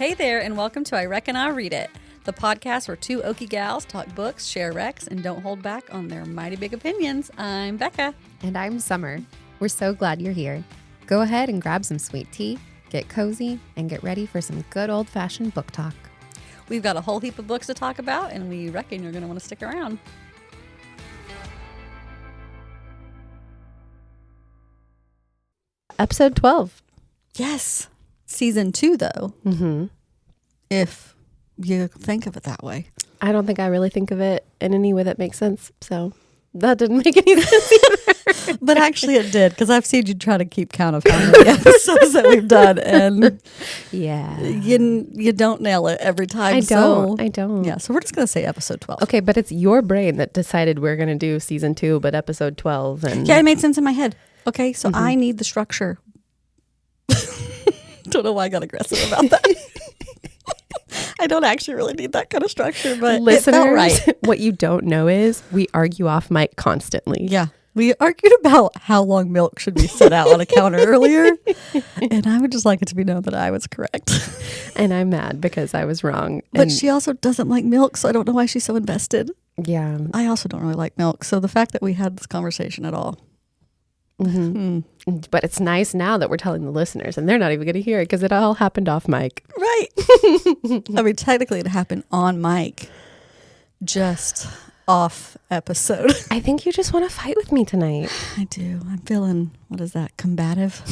Hey there, and welcome to I Reckon I'll Read It, the podcast where two Okie gals talk books, share recs, and don't hold back on their mighty big opinions. I'm Beccah. And I'm Summer. We're so glad you're here. Go ahead and grab some sweet tea, get cozy, and get ready for some good old-fashioned book talk. We've got a whole heap of books to talk about, and we reckon you're going to want to stick around. Episode 12. Yes. Season 2, though. Mm-hmm. If you think of it that way. I don't think I really think of it in any way that makes sense, so that didn't make any sense either. But actually it did, because I've seen you try to keep count of how many episodes that we've done, and yeah, you don't nail it every time. I don't. Yeah, so we're just going to say episode 12. Okay, but it's your brain that decided we're going to do season 2, but episode 12. And yeah, it made sense in my head. Okay, so I need the structure. Don't know why I got aggressive about that. I don't actually really need that kind of structure, but listeners, it felt right. What you don't know is we argue off mic constantly. Yeah. We argued about how long milk should be set out on a counter earlier, and I would just like it to be known that I was correct. And I'm mad because I was wrong. But and she also doesn't like milk, so I don't know why she's so invested. yeah. I also don't really like milk, so the fact that we had this conversation at all. But it's nice now that we're telling the listeners, and they're not even going to hear it because it all happened off mic. Right. I mean, technically it happened on mic, just off episode. I think you just want to fight with me tonight. I do. I'm feeling, what is that, combative?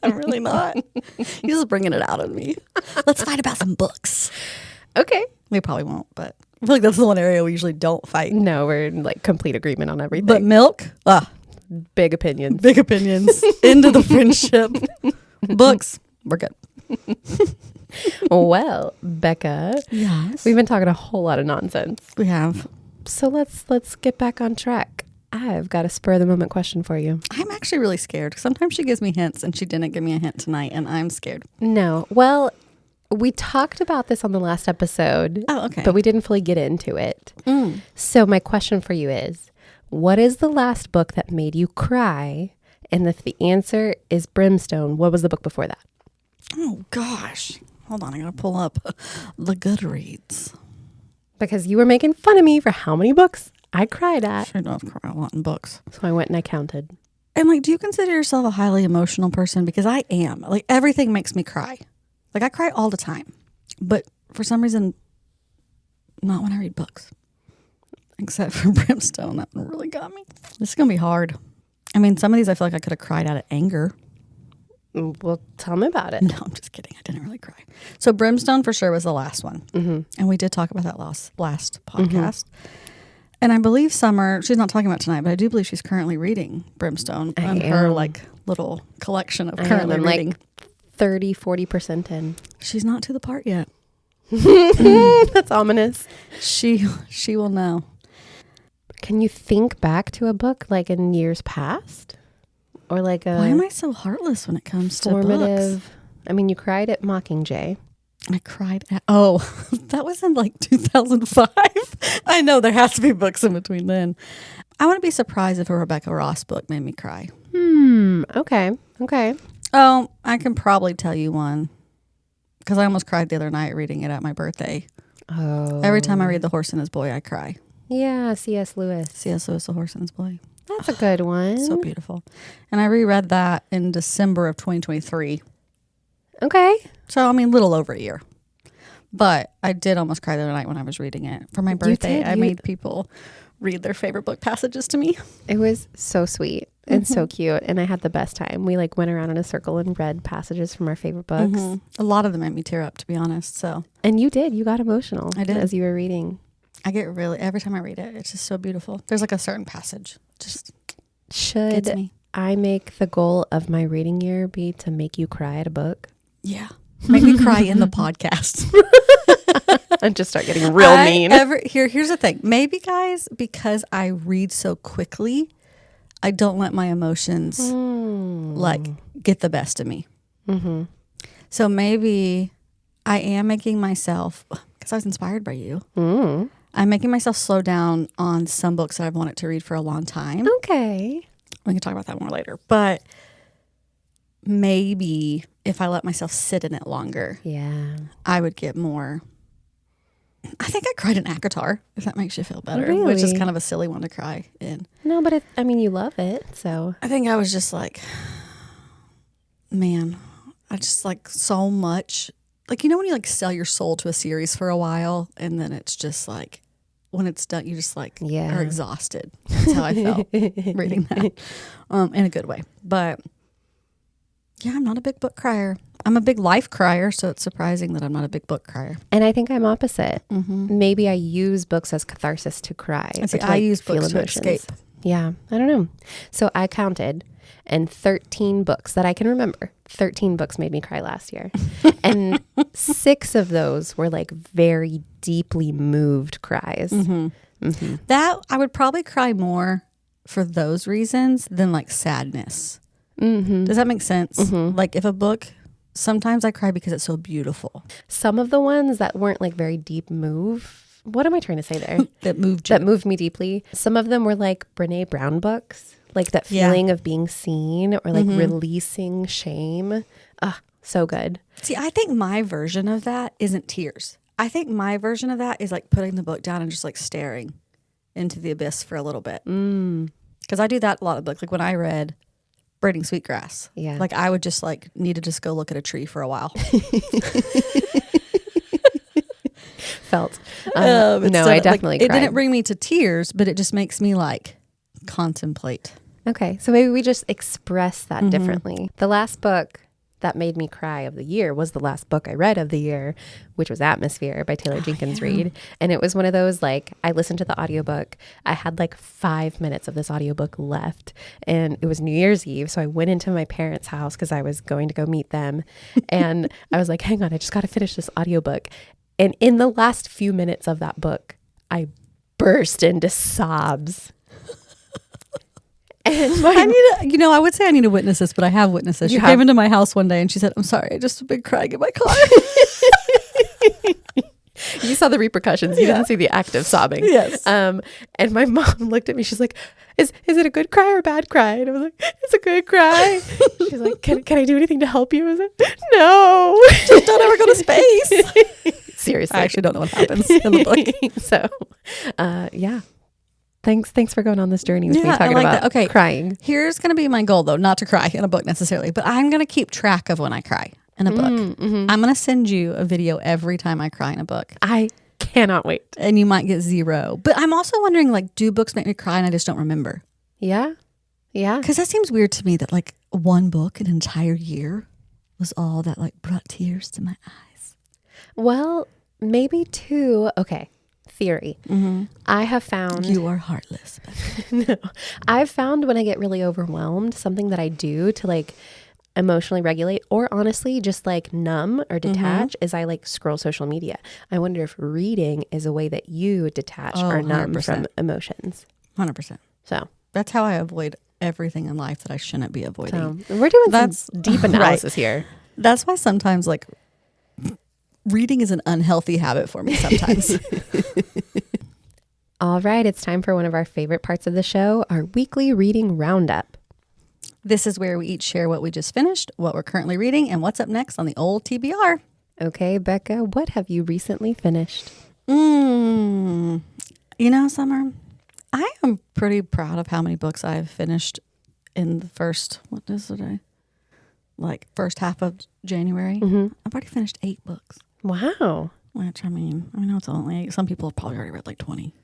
I'm really not. You're just bringing it out on me. Let's fight about some books. Okay. We probably won't, but I feel like that's the one area we usually don't fight. No, we're in like complete agreement on everything. But milk? Big opinions. Big opinions. Into the friendship. Books. We're good. Well, Beccah, Yes. we've been talking a whole lot of nonsense. We have. So let's get back on track. I've got a spur of the moment question for you. I'm actually really scared. Sometimes she gives me hints, and she didn't give me a hint tonight, and I'm scared. No. Well, we talked about this on the last episode. Oh, okay. But we didn't fully get into it. So my question for you is, what is the last book that made you cry? And if the answer is Brimstone, what was the book before that? Oh, gosh. Hold on. I got to pull up the Goodreads. Because you were making fun of me for how many books I cried at. Sure does cry a lot in books. So I went and I counted. And, like, do you consider yourself a highly emotional person? Because I am. Like, everything makes me cry. Like, I cry all the time. But for some reason, not when I read books. Except for Brimstone. That one really got me. This is going to be hard. I mean, some of these I feel like I could have cried out of anger. Well, tell me about it. No, I'm just kidding. I didn't really cry. So Brimstone for sure was the last one. And we did talk about that last podcast. And I believe Summer, she's not talking about tonight, but I do believe she's currently reading Brimstone on her like little collection of currently reading. Like 30-40% in. She's not to the part yet. That's ominous. She will know. Can you think back to a book like in years past? Or like a Why am I so heartless when it comes to formative books? I mean, you cried at Mockingjay. I cried at, that was in like 2005. I know there has to be books in between then. I wouldn't be surprised if a Rebecca Ross book made me cry. Okay. Oh, I can probably tell you one. Because I almost cried the other night reading it at my birthday. Oh. Every time I read The Horse and His Boy, I cry. Yeah, C.S. Lewis. C.S. Lewis, The Horse and His Boy. That's a good one. So beautiful. And I reread that in December of 2023. Okay. So, I mean, a little over a year. But I did almost cry the other night when I was reading it. For my birthday, I made people read their favorite book passages to me. It was so sweet and so cute. And I had the best time. We like went around in a circle and read passages from our favorite books. A lot of them made me tear up, to be honest. So, And you did. You got emotional. I did. As you were reading. I get really, every time I read it, it's just so beautiful. There's like a certain passage. Just Should gets me. I make the goal of my reading year be to make you cry at a book? Yeah. Make me cry in the podcast. And just start getting real mean. Here's the thing. Maybe, guys, because I read so quickly, I don't let my emotions like get the best of me. So maybe I am making myself, because I was inspired by you, I'm making myself slow down on some books that I've wanted to read for a long time. Okay. We can talk about that more later. But maybe if I let myself sit in it longer, I would get more. I think I cried in ACOTAR, if that makes you feel better, Really? which is kind of a silly one to cry in. No, but you love it, so. I think I was just like, man, I just like so much. Like, you know when you like sell your soul to a series for a while and then it's just like, when it's done, you just like are exhausted. That's how I felt reading that in a good way. But yeah, I'm not a big book crier. I'm a big life crier, so it's surprising that I'm not a big book crier. And I think I'm opposite. Maybe I use books as catharsis to cry. I use books to escape. Yeah, I don't know. So I counted, and 13 books that I can remember. 13 books made me cry last year. And 6 of those were like very deeply moved cries. That I would probably cry more for those reasons than like sadness. Does that make sense? Like if a book, sometimes I cry because it's so beautiful. Some of the ones that weren't like very deep move. What am I trying to say there? That moved you. That moved me deeply. Some of them were like Brene Brown books. Like that feeling of being seen or like releasing shame. So good. See, I think my version of that isn't tears. I think my version of that is like putting the book down and just like staring into the abyss for a little bit. Because I do that a lot of books. Like when I read Braiding Sweetgrass, like I would just like need to just go look at a tree for a while. Felt. No, I definitely like, cried. It didn't bring me to tears, but it just makes me like contemplate. Okay, so maybe we just express that differently. The last book that made me cry of the year was the last book I read of the year, which was Atmosphere by Taylor Jenkins Reid. And it was one of those, like, I listened to the audiobook. I had like 5 minutes of this audiobook left, and it was New Year's Eve. So I went into my parents' house because I was going to go meet them. And I was like, hang on, I just got to finish this audiobook. And in the last few minutes of that book, I burst into sobs. And I would say I need to witness this, but I have witnessed this. She came into my house one day and she said, I'm sorry, I just been crying in my car. You saw the repercussions. You didn't see the act of sobbing. Yes. And my mom looked at me. She's like, is it a good cry or a bad cry? And I was like, it's a good cry. She's like, can I do anything to help you? I was like, no. Just don't ever go to space. Seriously. I actually don't know what happens in the book. So, yeah. Thanks for going on this journey with me talking about crying. Here's going to be my goal, though, not to cry in a book necessarily, but I'm going to keep track of when I cry in a book. I'm going to send you a video every time I cry in a book. I cannot wait. And you might get 0. But I'm also wondering, like, do books make me cry and I just don't remember? Yeah. Yeah. Because that seems weird to me that, like, one book an entire year was all that, like, brought tears to my eyes. Well, maybe 2. Okay. Theory. I have found you are heartless. No, I've found when I get really overwhelmed, something that I do to like emotionally regulate or honestly just like numb or detach is I like scroll social media. I wonder if reading is a way that you detach or numb 100%. from emotions. 100%. So that's how I avoid everything in life that I shouldn't be avoiding. So we're doing some deep analysis here. That's why sometimes like reading is an unhealthy habit for me sometimes. All right, it's time for one of our favorite parts of the show, our weekly reading roundup. This is where we each share what we just finished, what we're currently reading, and what's up next on the old TBR. Okay, Beccah, what have you recently finished? You know, Summer, I am pretty proud of how many books I've finished in the first, first half of January. I've already finished 8 books. Wow. Which, I know it's only 8. Some people have probably already read like 20.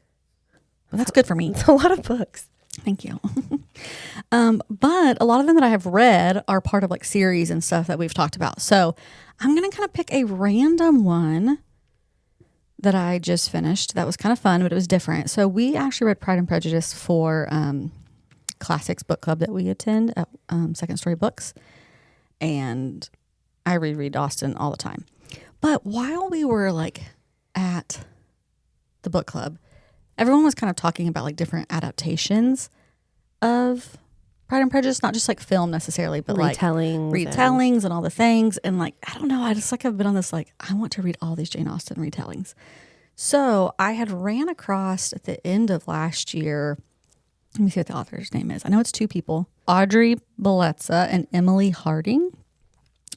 But that's good for me. It's a lot of books. Thank you. But a lot of them that I have read are part of like series and stuff that we've talked about. So I'm going to kind of pick a random one that I just finished. That was kind of fun, but it was different. So we actually read Pride and Prejudice for Classics Book Club that we attend at Second Story Books. And I reread Austen all the time. But while we were like at the book club, everyone was kind of talking about like different adaptations of Pride and Prejudice, not just like film necessarily, but retellings and all the things. And like, I don't know, I just like have been on this like, I want to read all these Jane Austen retellings. So I had ran across at the end of last year, let me see what the author's name is. I know it's 2 people. Audrey Bellezza and Emily Harding.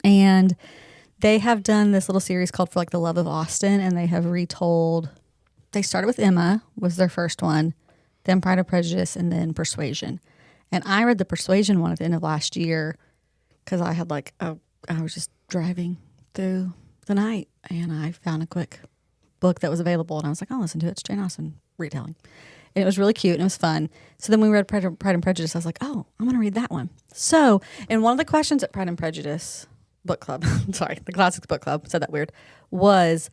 And they have done this little series called For Like the Love of Austin, and they have retold. They started with Emma, was their first one, then Pride and Prejudice, and then Persuasion. And I read the Persuasion one at the end of last year because I had I was just driving through the night and I found a quick book that was available, and I was like, I'll listen to it. It's Jane Austen retelling. And it was really cute and it was fun. So then we read Pride and Prejudice. I was like, oh, I'm going to read that one. So, and one of the questions at Pride and Prejudice book club, sorry, the Classics book club, said that weird, was,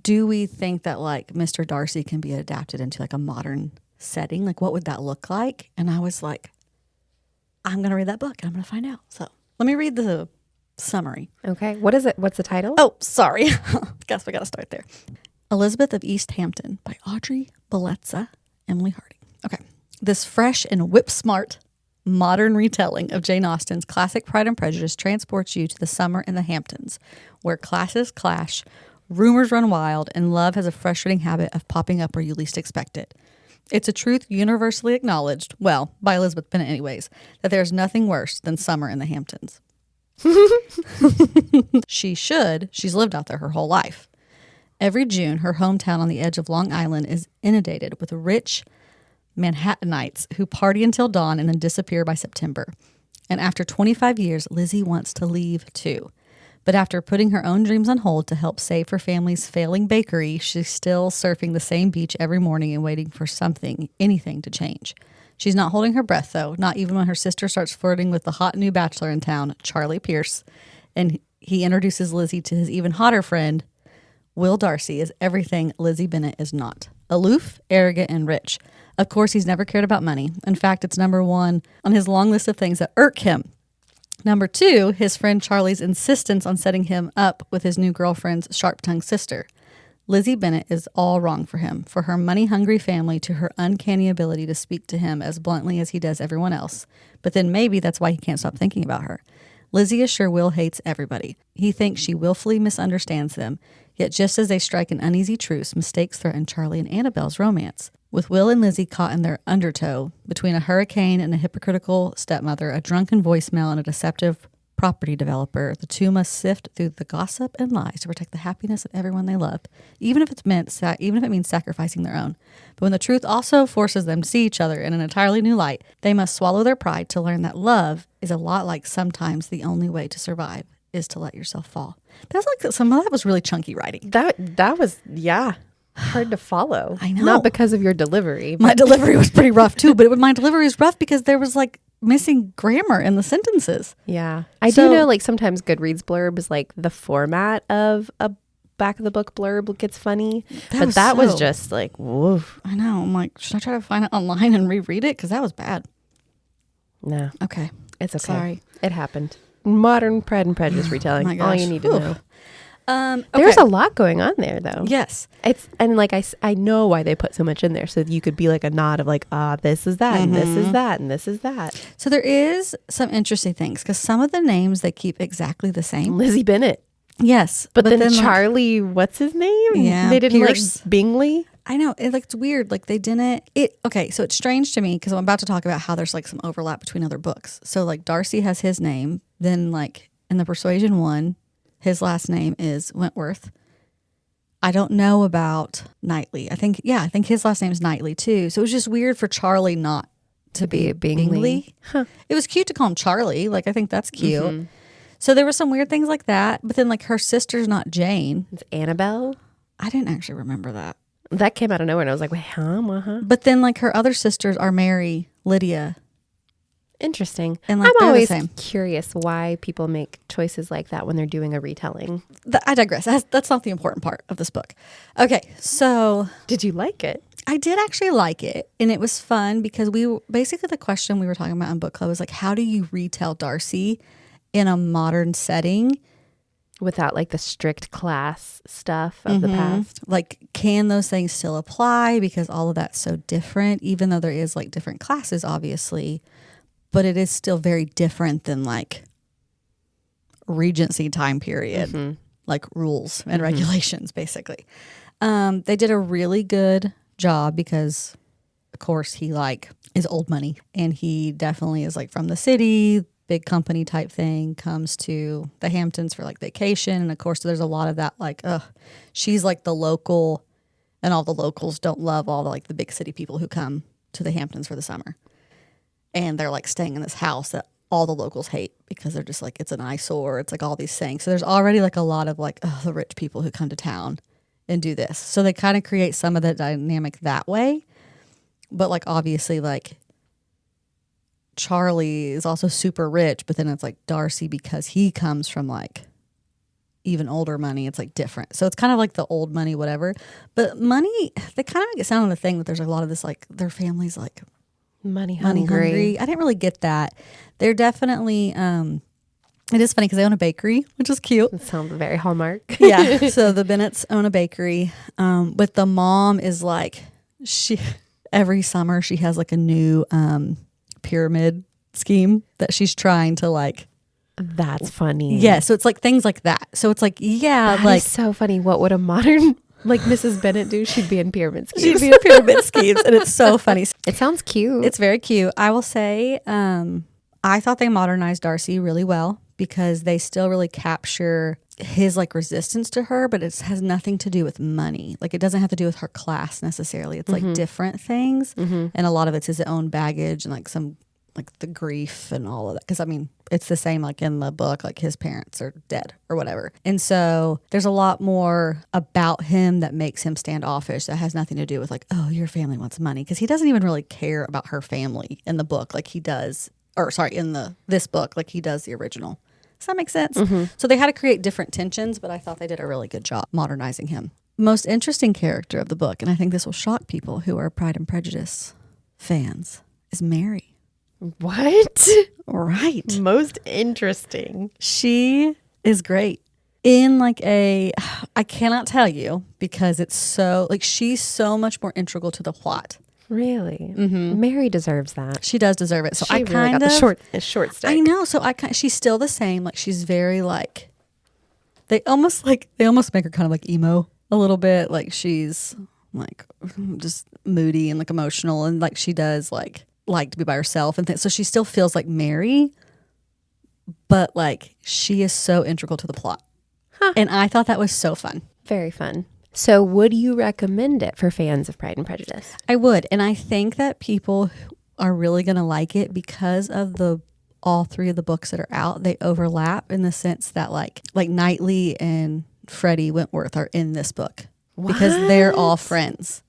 do we think that like Mr. Darcy can be adapted into like a modern setting? Like what would that look like? And I was like, I'm going to read that book and I'm going to find out. So let me read the summary. Okay. What is it? What's the title? Oh, sorry. Guess we got to start there. Elizabeth of East Hampton by Audrey Bellezza, Emily Harding. Okay. This fresh and whip-smart modern retelling of Jane Austen's classic Pride and Prejudice transports you to the summer in the Hamptons, where classes clash, rumors run wild, and love has a frustrating habit of popping up where you least expect it. It's a truth universally acknowledged, well, by Elizabeth Bennet anyways, that there's nothing worse than summer in the Hamptons. She's lived out there her whole life. Every June, her hometown on the edge of Long Island is inundated with rich Manhattanites who party until dawn and then disappear by September. And after 25 years, Lizzie wants to leave too. But after putting her own dreams on hold to help save her family's failing bakery, she's still surfing the same beach every morning and waiting for anything to change. She's not holding her breath, though, not even when her sister starts flirting with the hot new bachelor in town, Charlie Pierce, and he introduces Lizzie to his even hotter friend, Will Darcy, is everything Lizzie Bennet is not. Aloof, arrogant, and rich. Of course, he's never cared about money. In fact, it's number one on his long list of things that irk him. Number two, his friend Charlie's insistence on setting him up with his new girlfriend's sharp-tongued sister. Lizzie Bennet is all wrong for him, for her money-hungry family, to her uncanny ability to speak to him as bluntly as he does everyone else. But then maybe that's why he can't stop thinking about her. Lizzie is sure Will hates everybody. He thinks she willfully misunderstands them. Yet just as they strike an uneasy truce, mistakes threaten Charlie and Annabelle's romance. With Will and Lizzie caught in their undertow, between a hurricane and a hypocritical stepmother, a drunken voicemail and a deceptive property developer, the two must sift through the gossip and lies to protect the happiness of everyone they love, even if it means sacrificing their own. But when the truth also forces them to see each other in an entirely new light, they must swallow their pride to learn that love is a lot like sometimes the only way to survive is to let yourself fall. That's like some of that was really chunky writing. That was, yeah, hard to follow. I know. Not because of your delivery. My delivery was pretty rough too, but my delivery is rough because there was like missing grammar in the sentences. Yeah. I do know like sometimes Goodreads blurb is like the format of a back of the book blurb gets funny. That was just like, woof. I know. I'm like, should I try to find it online and reread it? Because that was bad. No. Okay. It's okay. Sorry. It happened. Modern Pride and Prejudice retelling. My gosh. All you need to know. Okay. There's a lot going on there though. Yes. And like I know why they put so much in there, so you could be like a nod of like, this is that, and this is that, and this is that. So there is some interesting things because some of the names they keep exactly the same. Lizzie Bennet. Yes. But then Charlie, what's his name? Yeah. They didn't Pierce. like Bingley. I know. It's weird. Like they didn't. Okay, so it's strange to me because I'm about to talk about how there's like some overlap between other books. So like Darcy has his name. Then like in the Persuasion one, his last name is Wentworth. I don't know about Knightley. I think his last name is Knightley too. So it was just weird for Charlie not to be Bingley. Huh. It was cute to call him Charlie. Like I think that's cute. Mm-hmm. So there were some weird things like that. But then like her sister's not Jane. It's Annabelle. I didn't actually remember that. That came out of nowhere and I was like, wait, huh? But then like her other sisters are Mary, Lydia. Interesting. And like I'm always the same. Curious why people make choices like that when they're doing a retelling. I digress. That's not the important part of this book. Okay, so did you like it? I did actually like it, and it was fun because basically the question we were talking about in book club was like, how do you retell Darcy in a modern setting without like the strict class stuff of the past? Like, can those things still apply because all of that's so different, even though there is like different classes, obviously. But it is still very different than like Regency time period, like rules and regulations, basically. They did a really good job because course, he like is old money, and he definitely is like from the city, big company type thing, comes to the Hamptons for like vacation. And of course, there's a lot of that like, she's like the local, and all the locals don't love all the like the big city people who come to the Hamptons for the summer. And they're like staying in this house that all the locals hate because they're just like, it's an eyesore. It's like all these things. So there's already like a lot of like, the rich people who come to town and do this. So they kind of create some of the dynamic that way. But like, obviously, like Charlie is also super rich, but then it's like Darcy, because he comes from like even older money, it's like different. So it's kind of like the old money, whatever. But money, they kind of make it sound like a thing that there's a lot of this like their family's like money hungry. I didn't really get that. They're definitely, it is funny because they own a bakery, which is cute. It sounds very Hallmark. Yeah. So the Bennetts own a bakery. But the mom is like, every summer she has like a new pyramid scheme that she's trying to like. That's funny. Yeah. So it's like things like that. So it's like, yeah, that like is so funny. What would a modern like Mrs. Bennett do? She'd be in pyramid schemes. She'd be in pyramid schemes, and it's so funny. It sounds cute. It's very cute. I will say, I thought they modernized Darcy really well because they still really capture his like resistance to her, but it has nothing to do with money. Like it doesn't have to do with her class necessarily. It's like different things, and a lot of it's his own baggage and like some like the grief and all of that. Because I mean, it's the same like in the book, like his parents are dead or whatever. And so there's a lot more about him that makes him standoffish that has nothing to do with like, oh, your family wants money. Because he doesn't even really care about her family in the book like he does, or sorry, in this book like he does the original. Does that make sense? So they had to create different tensions, but I thought they did a really good job modernizing him. Most interesting character of the book, and I think this will shock people who are Pride and Prejudice fans, is Mary. What? Right. Most interesting. She is great. In like I cannot tell you because it's so, like she's so much more integral to the plot. Really? Mary deserves that. She does deserve it. So she I really kind got of the short stick. I know. So she's still the same. Like she's very like they almost make her kind of like emo a little bit. Like she's like just moody and like emotional, and like she does like to be by herself and so she still feels like Mary, but like she is so integral to the plot. And I thought that was so fun. Very fun. So would you recommend it for fans of Pride and Prejudice? I would. And I think that people are really going to like it because of all three of the books that are out. They overlap in the sense that like Knightley and Freddie Wentworth are in this book. What? Because they're all friends.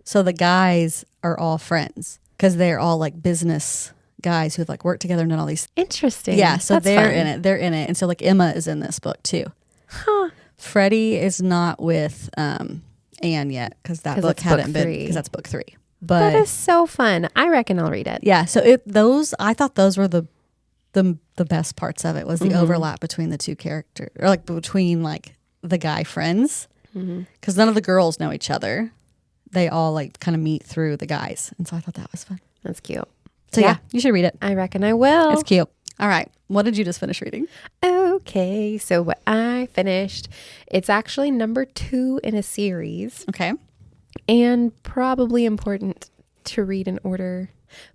So the guys are all friends because they're all like business guys who've like worked together and done all these. Interesting. Yeah. So that's they're fun. in it. They're in it. And so like Emma is in this book too. Huh. Freddie is not with Anne yet because that book hadn't been, because that's book 3. But that is so fun. I reckon I'll read it. Yeah. So I thought those were the best parts of it was the overlap between the two characters, or like between like the guy friends, because none of the girls know each other. They all like kind of meet through the guys. And so I thought that was fun. That's cute. So yeah, you should read it. I reckon I will. It's cute. All right. What did you just finish reading? Okay. So what I finished, it's actually number 2 in a series. Okay. And probably important to read in order.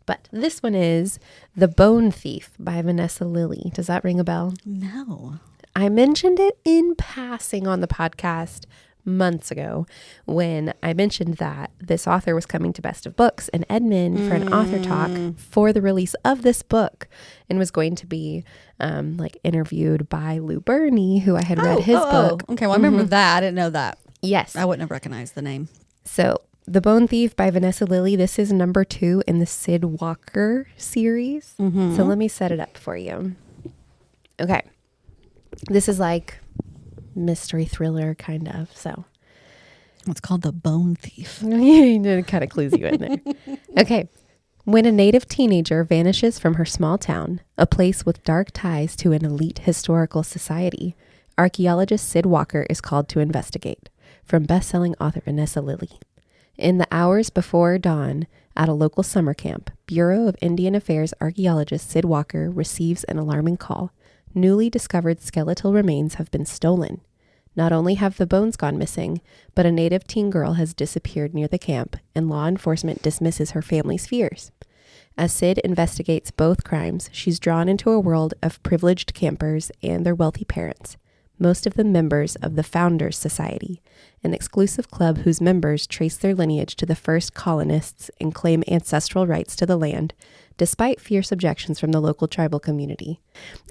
But this one is The Bone Thief by Vanessa Lillie. Does that ring a bell? No. I mentioned it in passing on the podcast months ago when I mentioned that this author was coming to Best of Books in Edmond for an author talk for the release of this book, and was going to be like interviewed by Lou Berney, who I had read his book. Okay, well, I remember that. I didn't know that. Yes. I wouldn't have recognized the name. So The Bone Thief by Vanessa Lillie. This is number 2 in the Sid Walker series. So let me set it up for you. Okay. This is like mystery thriller kind of. So it's called The Bone Thief. It kind of clues you in there. Okay. When a native teenager vanishes from her small town, a place with dark ties to an elite historical society, archaeologist Sid Walker is called to investigate. From best-selling author Vanessa Lillie. In the hours before dawn, at a local summer camp, Bureau of Indian Affairs archaeologist Sid Walker receives an alarming call. Newly discovered skeletal remains have been stolen. Not only have the bones gone missing, but a native teen girl has disappeared near the camp, and law enforcement dismisses her family's fears. As Sid investigates both crimes, she's drawn into a world of privileged campers and their wealthy parents, most of them members of the Founders Society, an exclusive club whose members trace their lineage to the first colonists and claim ancestral rights to the land, despite fierce objections from the local tribal community.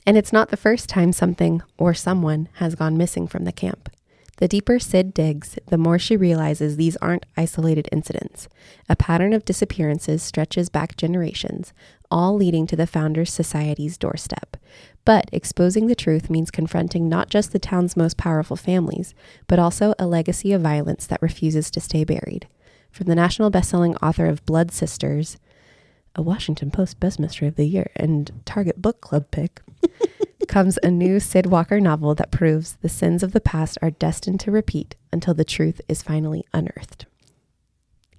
And it's not the first time something or someone has gone missing from the camp. The deeper Sid digs, the more she realizes these aren't isolated incidents. A pattern of disappearances stretches back generations, all leading to the Founders Society's doorstep. But exposing the truth means confronting not just the town's most powerful families, but also a legacy of violence that refuses to stay buried. From the national best-selling author of Blood Sisters, a Washington Post Best Mystery of the Year and Target Book Club pick, comes a new Sid Walker novel that proves the sins of the past are destined to repeat until the truth is finally unearthed.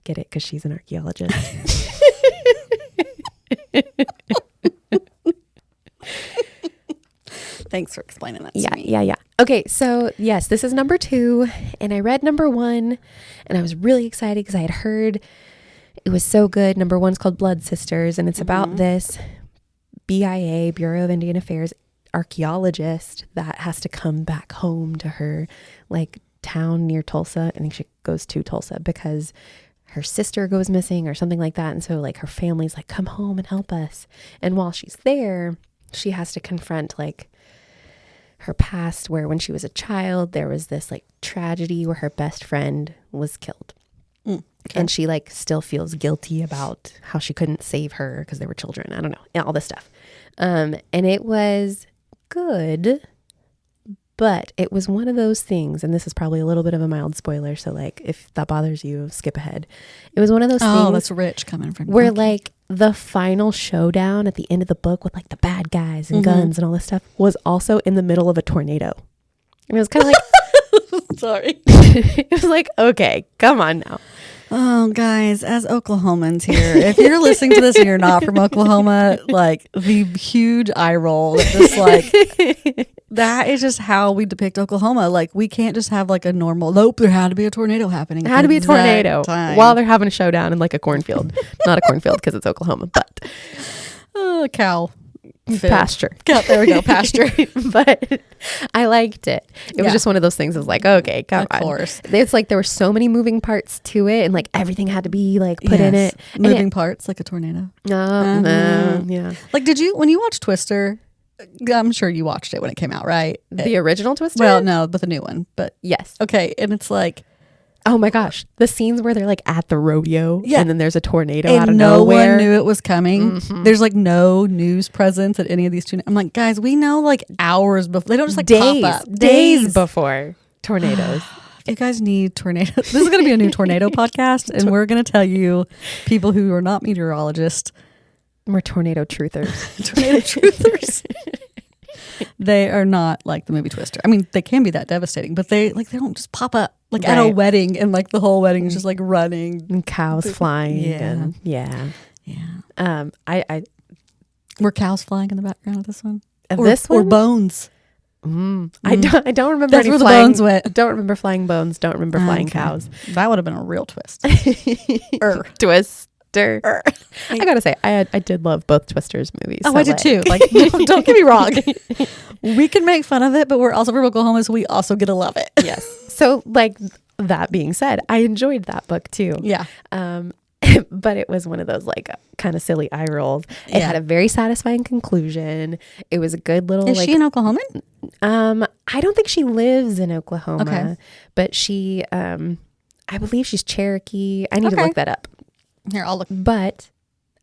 Get it? Because she's an archaeologist. Thanks for explaining that to me. Yeah. Okay, so yes, this is number 2, and I read number 1, and I was really excited because I had heard it was so good. Number 1's called Blood Sisters, and it's about this BIA, Bureau of Indian Affairs, archaeologist that has to come back home to her like town near Tulsa. I think she goes to Tulsa because her sister goes missing or something like that. And so like her family's like, come home and help us. And while she's there, she has to confront like her past, where when she was a child, there was this like tragedy where her best friend was killed. Okay. And she like still feels guilty about how she couldn't save her because they were children. I don't know, all this stuff. And it was good, but it was one of those things, and this is probably a little bit of a mild spoiler, so like if that bothers you, skip ahead. It was one of those things. Oh, that's rich coming from where like the final showdown at the end of the book with like the bad guys and guns and all this stuff was also in the middle of a tornado. And it was kind of like sorry. It was like, okay, come on now. Oh, guys, as Oklahomans here, if you're listening to this and you're not from Oklahoma, like the huge eye roll, just like that is just how we depict Oklahoma. Like we can't just have like a normal, nope, there had to be a tornado happening. It had to be a tornado while they're having a showdown in like a cornfield. Not a cornfield because it's Oklahoma, but cow. Pasture. There we go, pasture. But I liked it. It was just one of those things. I was like, okay, come on. Of course. It's like there were so many moving parts to it, and like everything had to be like put in it. Moving parts like a tornado. Yeah. Like, when you watch Twister, I'm sure you watched it when it came out, right? The original Twister? Well, no, but the new one. But yes. Okay, and it's like, oh my gosh, the scenes where they're like at the rodeo and then there's a tornado and out of no nowhere. one knew it was coming. There's like no news presence at any of these two. I'm like, guys, we know like hours before. They don't just like pop up. Days before tornadoes. You guys need tornadoes. This is going to be a new tornado podcast, and we're going to tell you, people who are not meteorologists, we're tornado truthers. Tornado truthers. They are not like the movie Twister. I mean, they can be that devastating, but they don't just pop up like at a wedding, and like the whole wedding is just like running and cows flying. Yeah. I were cows flying in the background of this one? This one or bones? I don't remember. That's where the bones went. Don't remember flying bones. Don't remember flying cows. That would have been a real twist. Twister. I gotta say, I did love both Twisters movies. Oh, so I did too. Like, don't get me wrong. We can make fun of it, but we're also from Oklahoma, so we also get to love it. Yes. So, like, that being said, I enjoyed that book too. Yeah. But it was one of those like kind of silly eye rolls. It had a very satisfying conclusion. It was a good little. Is she an Oklahoman? I don't think she lives in Oklahoma. Okay. But she, I believe she's Cherokee. I need to look that up. Here, I'll look. But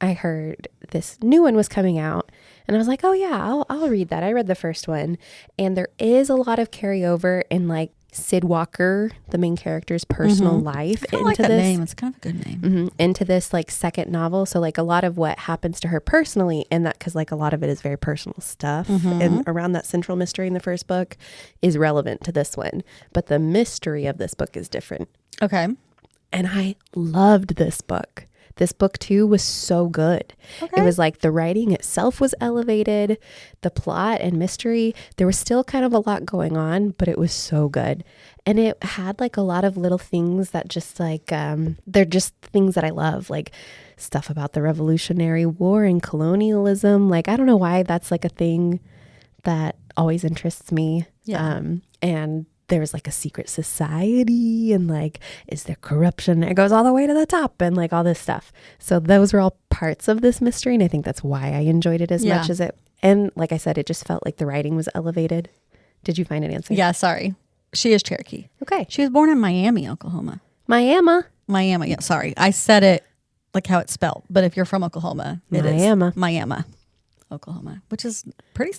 I heard this new one was coming out, and I was like, oh yeah, I'll read that. I read the first one, and there is a lot of carryover in like Sid Walker, the main character's personal life, into like that this name. It's kind of a good name. Into this like second novel. So like a lot of what happens to her personally in that, because like a lot of it is very personal stuff, and around that central mystery in the first book is relevant to this one, but the mystery of this book is different. Okay. And I loved this book. this book too was so good. Okay. It was like the writing itself was elevated, the plot and mystery, there was still kind of a lot going on, but it was so good. And it had like a lot of little things that just like, they're just things that I love, like stuff about the Revolutionary War and colonialism. Like, I don't know why that's like a thing that always interests me. Yeah. And there was like a secret society and like, is there corruption? It goes all the way to the top and like all this stuff. So those were all parts of this mystery. And I think that's why I enjoyed it as much as it. And like I said, it just felt like the writing was elevated. Did you find an answer? Yeah, sorry. She is Cherokee. Okay. She was born in Miami, Oklahoma. Miami. Yeah, sorry. I said it like how it's spelled. But if you're from Oklahoma, it is Miami, Oklahoma, which is pretty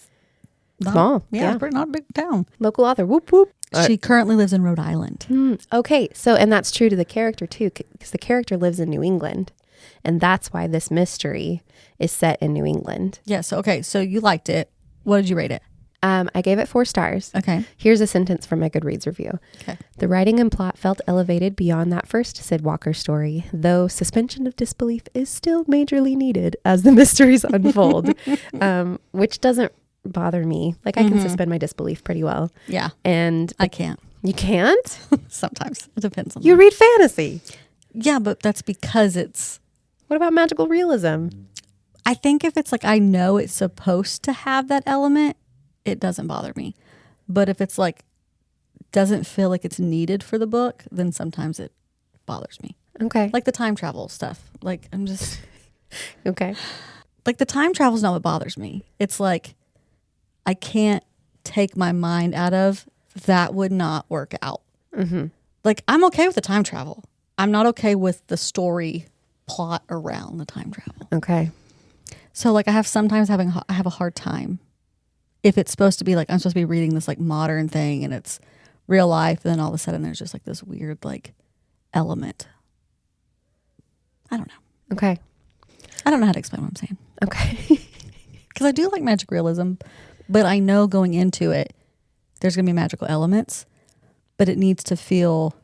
small. Yeah, pretty not a big town. Local author. Whoop, whoop. She currently lives in Rhode Island. Okay. So, and that's true to the character too, because the character lives in New England. And that's why this mystery is set in New England. Yes. Okay. So you liked it. What did you rate it? I gave it 4 stars. Okay. Here's a sentence from my Goodreads review. Okay. The writing and plot felt elevated beyond that first Sid Walker story, though suspension of disbelief is still majorly needed as the mysteries unfold, which doesn't bother me. Like I can suspend my disbelief pretty well. Yeah. And I can't. You can't? Sometimes. It depends on you read fantasy. Yeah, but that's because it's... What about magical realism? I think if it's like I know it's supposed to have that element, it doesn't bother me. But if it's like doesn't feel like it's needed for the book, then sometimes it bothers me. Okay. Like the time travel stuff. Like I'm just... Okay. Like the time travel is not what bothers me. It's like I can't take my mind out of that would not work out. Mm-hmm. Like I'm okay with the time travel. I'm not okay with the story plot around the time travel. Okay. So like I have a hard time if it's supposed to be like I'm supposed to be reading this like modern thing and it's real life, then all of a sudden there's just like this weird like element. I don't know. Okay. I don't know how to explain what I'm saying. Okay. Because I do like magic realism, but I know going into it there's going to be magical elements, but it needs to feel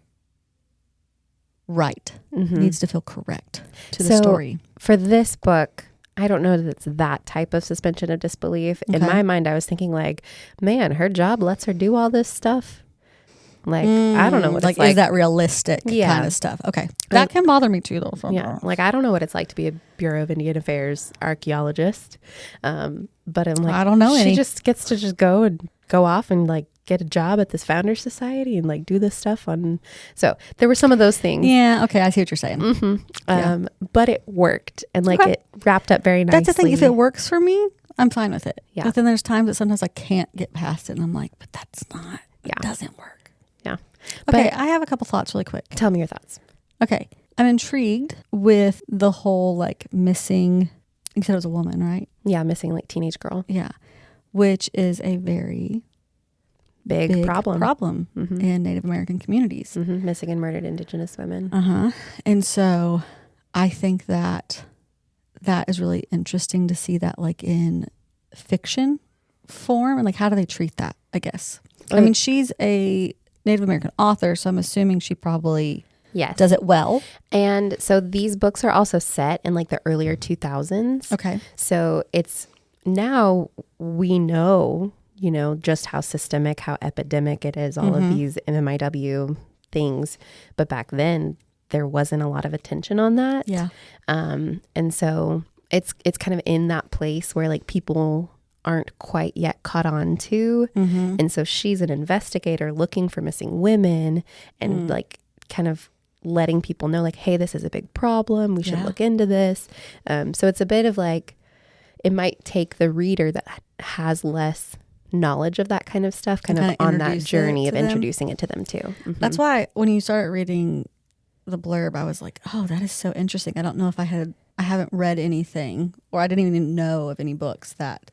right. It needs to feel correct to the story. For this book, I don't know that it's that type of suspension of disbelief. Okay. In my mind, I was thinking like, man, her job lets her do all this stuff. Like, I don't know what it's like. Is that realistic kind of stuff? Okay. That can bother me too, though. Yeah. Like, I don't know what it's like to be a Bureau of Indian Affairs archaeologist. But I'm like, I don't know she just gets to just go off and like get a job at this Founders Society and like do this stuff on. So there were some of those things. Yeah. Okay. I see what you're saying. Mm-hmm. But it worked and like it wrapped up very nicely. That's the thing. If it works for me, I'm fine with it. Yeah. But then there's times that sometimes I can't get past it and I'm like, but that's not, it doesn't work. Yeah. Okay. But I have a couple thoughts really quick. Tell me your thoughts. Okay. I'm intrigued with the whole like missing, you said it was a woman, right? Yeah. Missing like teenage girl. Yeah. Which is a very big problem in Native American communities. Missing and murdered Indigenous women. And so I think that is really interesting to see that like in fiction form and like how do they treat that, I guess. I mean, she's a Native American author, so I'm assuming she probably does it well. And so these books are also set in like the earlier 2000s. Okay. So it's now we know, you know, just how systemic, how epidemic it is, all of these MMIW things. But back then there wasn't a lot of attention on that. Yeah. And so it's kind of in that place where like people aren't quite yet caught on to. And so she's an investigator looking for missing women and like kind of letting people know like, hey, this is a big problem. We should look into this. So it's a bit of like, it might take the reader that has less knowledge of that kind of stuff kind of on that journey of introducing it to them too. That's why when you started reading the blurb, I was like, oh, that is so interesting. I don't know if I haven't read anything or I didn't even know of any books that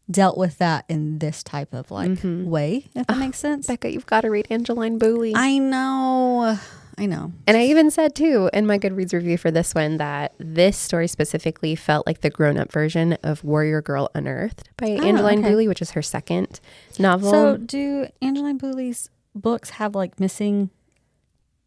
dealt with that in this type of like way, if that makes sense. Beccah, you've got to read Angeline Boulley. I know. And I even said too in my Goodreads review for this one that this story specifically felt like the grown-up version of Warrior Girl Unearthed by Angeline Boulley, which is her second novel. So do Angeline Boulley's books have like missing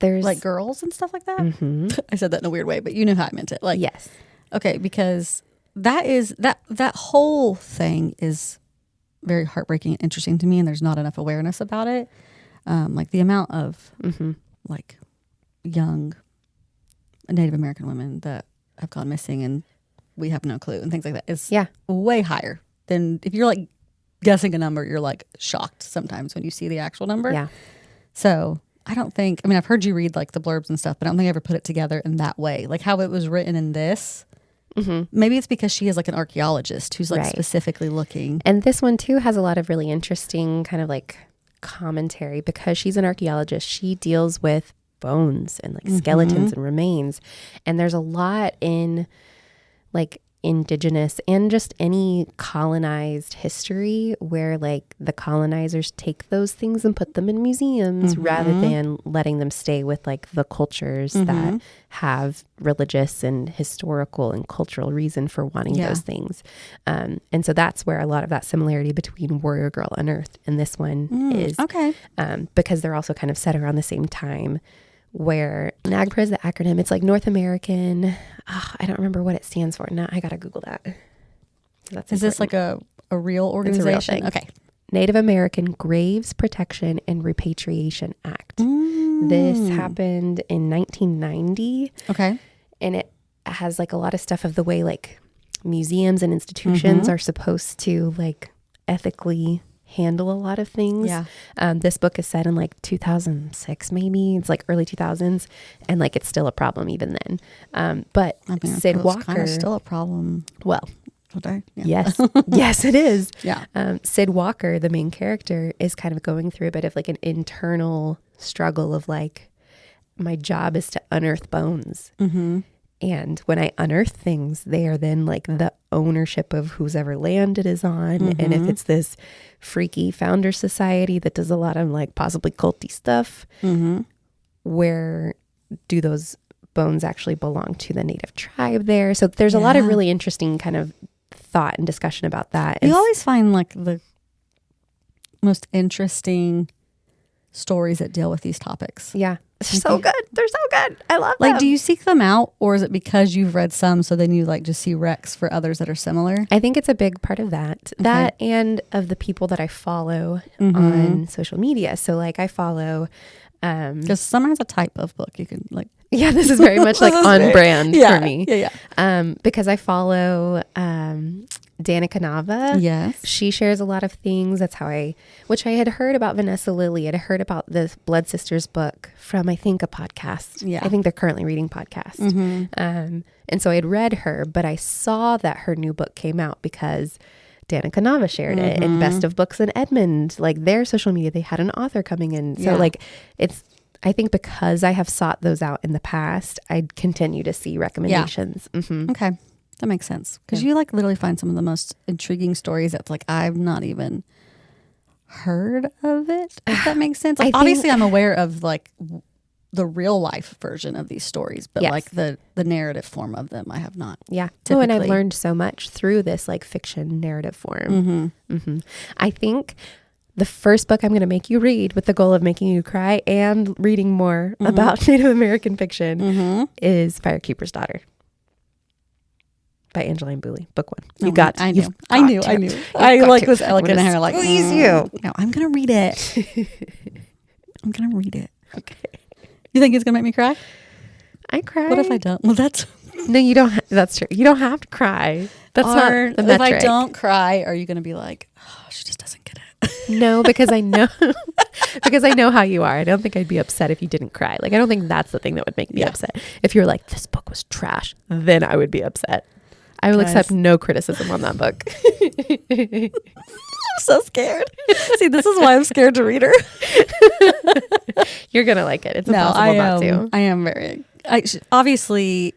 There's like girls and stuff like that. Mm-hmm. I said that in a weird way, but you knew how I meant it. Like, yes. Okay, because that whole thing is very heartbreaking and interesting to me, and there's not enough awareness about it. Like the amount of like young Native American women that have gone missing and we have no clue and things like that is way higher than if you're like guessing a number. You're like shocked sometimes when you see the actual number. Yeah. So I don't think, I mean, I've heard you read like the blurbs and stuff, but I don't think I ever put it together in that way. Like how it was written in this. Maybe it's because she is like an archaeologist who's like specifically looking. And this one too has a lot of really interesting kind of like commentary because she's an archaeologist. She deals with bones and like skeletons and remains. And there's a lot in like indigenous and just any colonized history where like the colonizers take those things and put them in museums rather than letting them stay with like the cultures that have religious and historical and cultural reason for wanting those things. And so that's where a lot of that similarity between Warrior Girl Unearthed and this one is. Okay. Because they're also kind of set around the same time, where NAGPRA is the acronym. It's like North American. I don't remember what it stands for. Now I got to Google that. That's is this like a real organization? It's a real thing. Okay. Native American Graves Protection and Repatriation Act. This happened in 1990. Okay. And it has like a lot of stuff of the way like museums and institutions are supposed to like ethically handle a lot of things. Yeah. This book is set in like 2006, maybe. It's like early 2000s, and like it's still a problem even then. But I mean, Sid Walker, kind of still a problem. Well, today. Yeah. Yes, yes, it is. Yeah. Sid Walker, the main character, is kind of going through a bit of like an internal struggle of like, my job is to unearth bones. And when I unearth things, they are then like the ownership of whose ever land it is on. And if it's this freaky founder society that does a lot of like possibly culty stuff, where do those bones actually belong to the native tribe there? So there's a lot of really interesting kind of thought and discussion about that. You always find like the most interesting stories that deal with these topics. Yeah. So good. They're so good. I love them. Like, do you seek them out, or is it because you've read some, so then you like just see recs for others that are similar? I think it's a big part of that. Okay. That and of the people that I follow on social media. So like I follow... Because Summer has a type of book you can like... Yeah, this is very much like on brand for me. Yeah. Because I follow Danica Nava. Yes. She shares a lot of things. That's how which I had heard about Vanessa Lillie. I'd heard about the Blood Sisters book from, I think, a podcast. Yeah. I think they're currently reading podcast. And so I had read her, but I saw that her new book came out because Danica Nava shared it. And Best of Books in Edmond, like their social media, they had an author coming in. So like I think because I have sought those out in the past, I'd continue to see recommendations. Okay. That makes sense. Because you like literally find some of the most intriguing stories that's like, I've not even heard of it. If that makes sense. Like, obviously I'm aware of like the real life version of these stories, but like the narrative form of them, I have not. Yeah. Oh, and I've learned so much through this like fiction narrative form. I think the first book I'm going to make you read with the goal of making you cry and reading more about Native American fiction is Firekeeper's Daughter by Angeline Boulley, book one. You got to. I knew. I like was elegant hair like, squeeze you. No, I'm going to read it. I'm going to read it. Okay. You think it's going to make me cry? I cry. What if I don't? Well, that's... No, you don't. That's true. You don't have to cry. That's not the metric. If I don't cry, are you going to be like, oh, she just doesn't get it? No, because I know how you are. I don't think I'd be upset if you didn't cry. Like, I don't think that's the thing that would make me upset. If you're like, this book was trash, then I would be upset. I will accept no criticism on that book. I'm so scared. See, this is why I'm scared to read her. You're going to like it. It's impossible not to. I am very... obviously...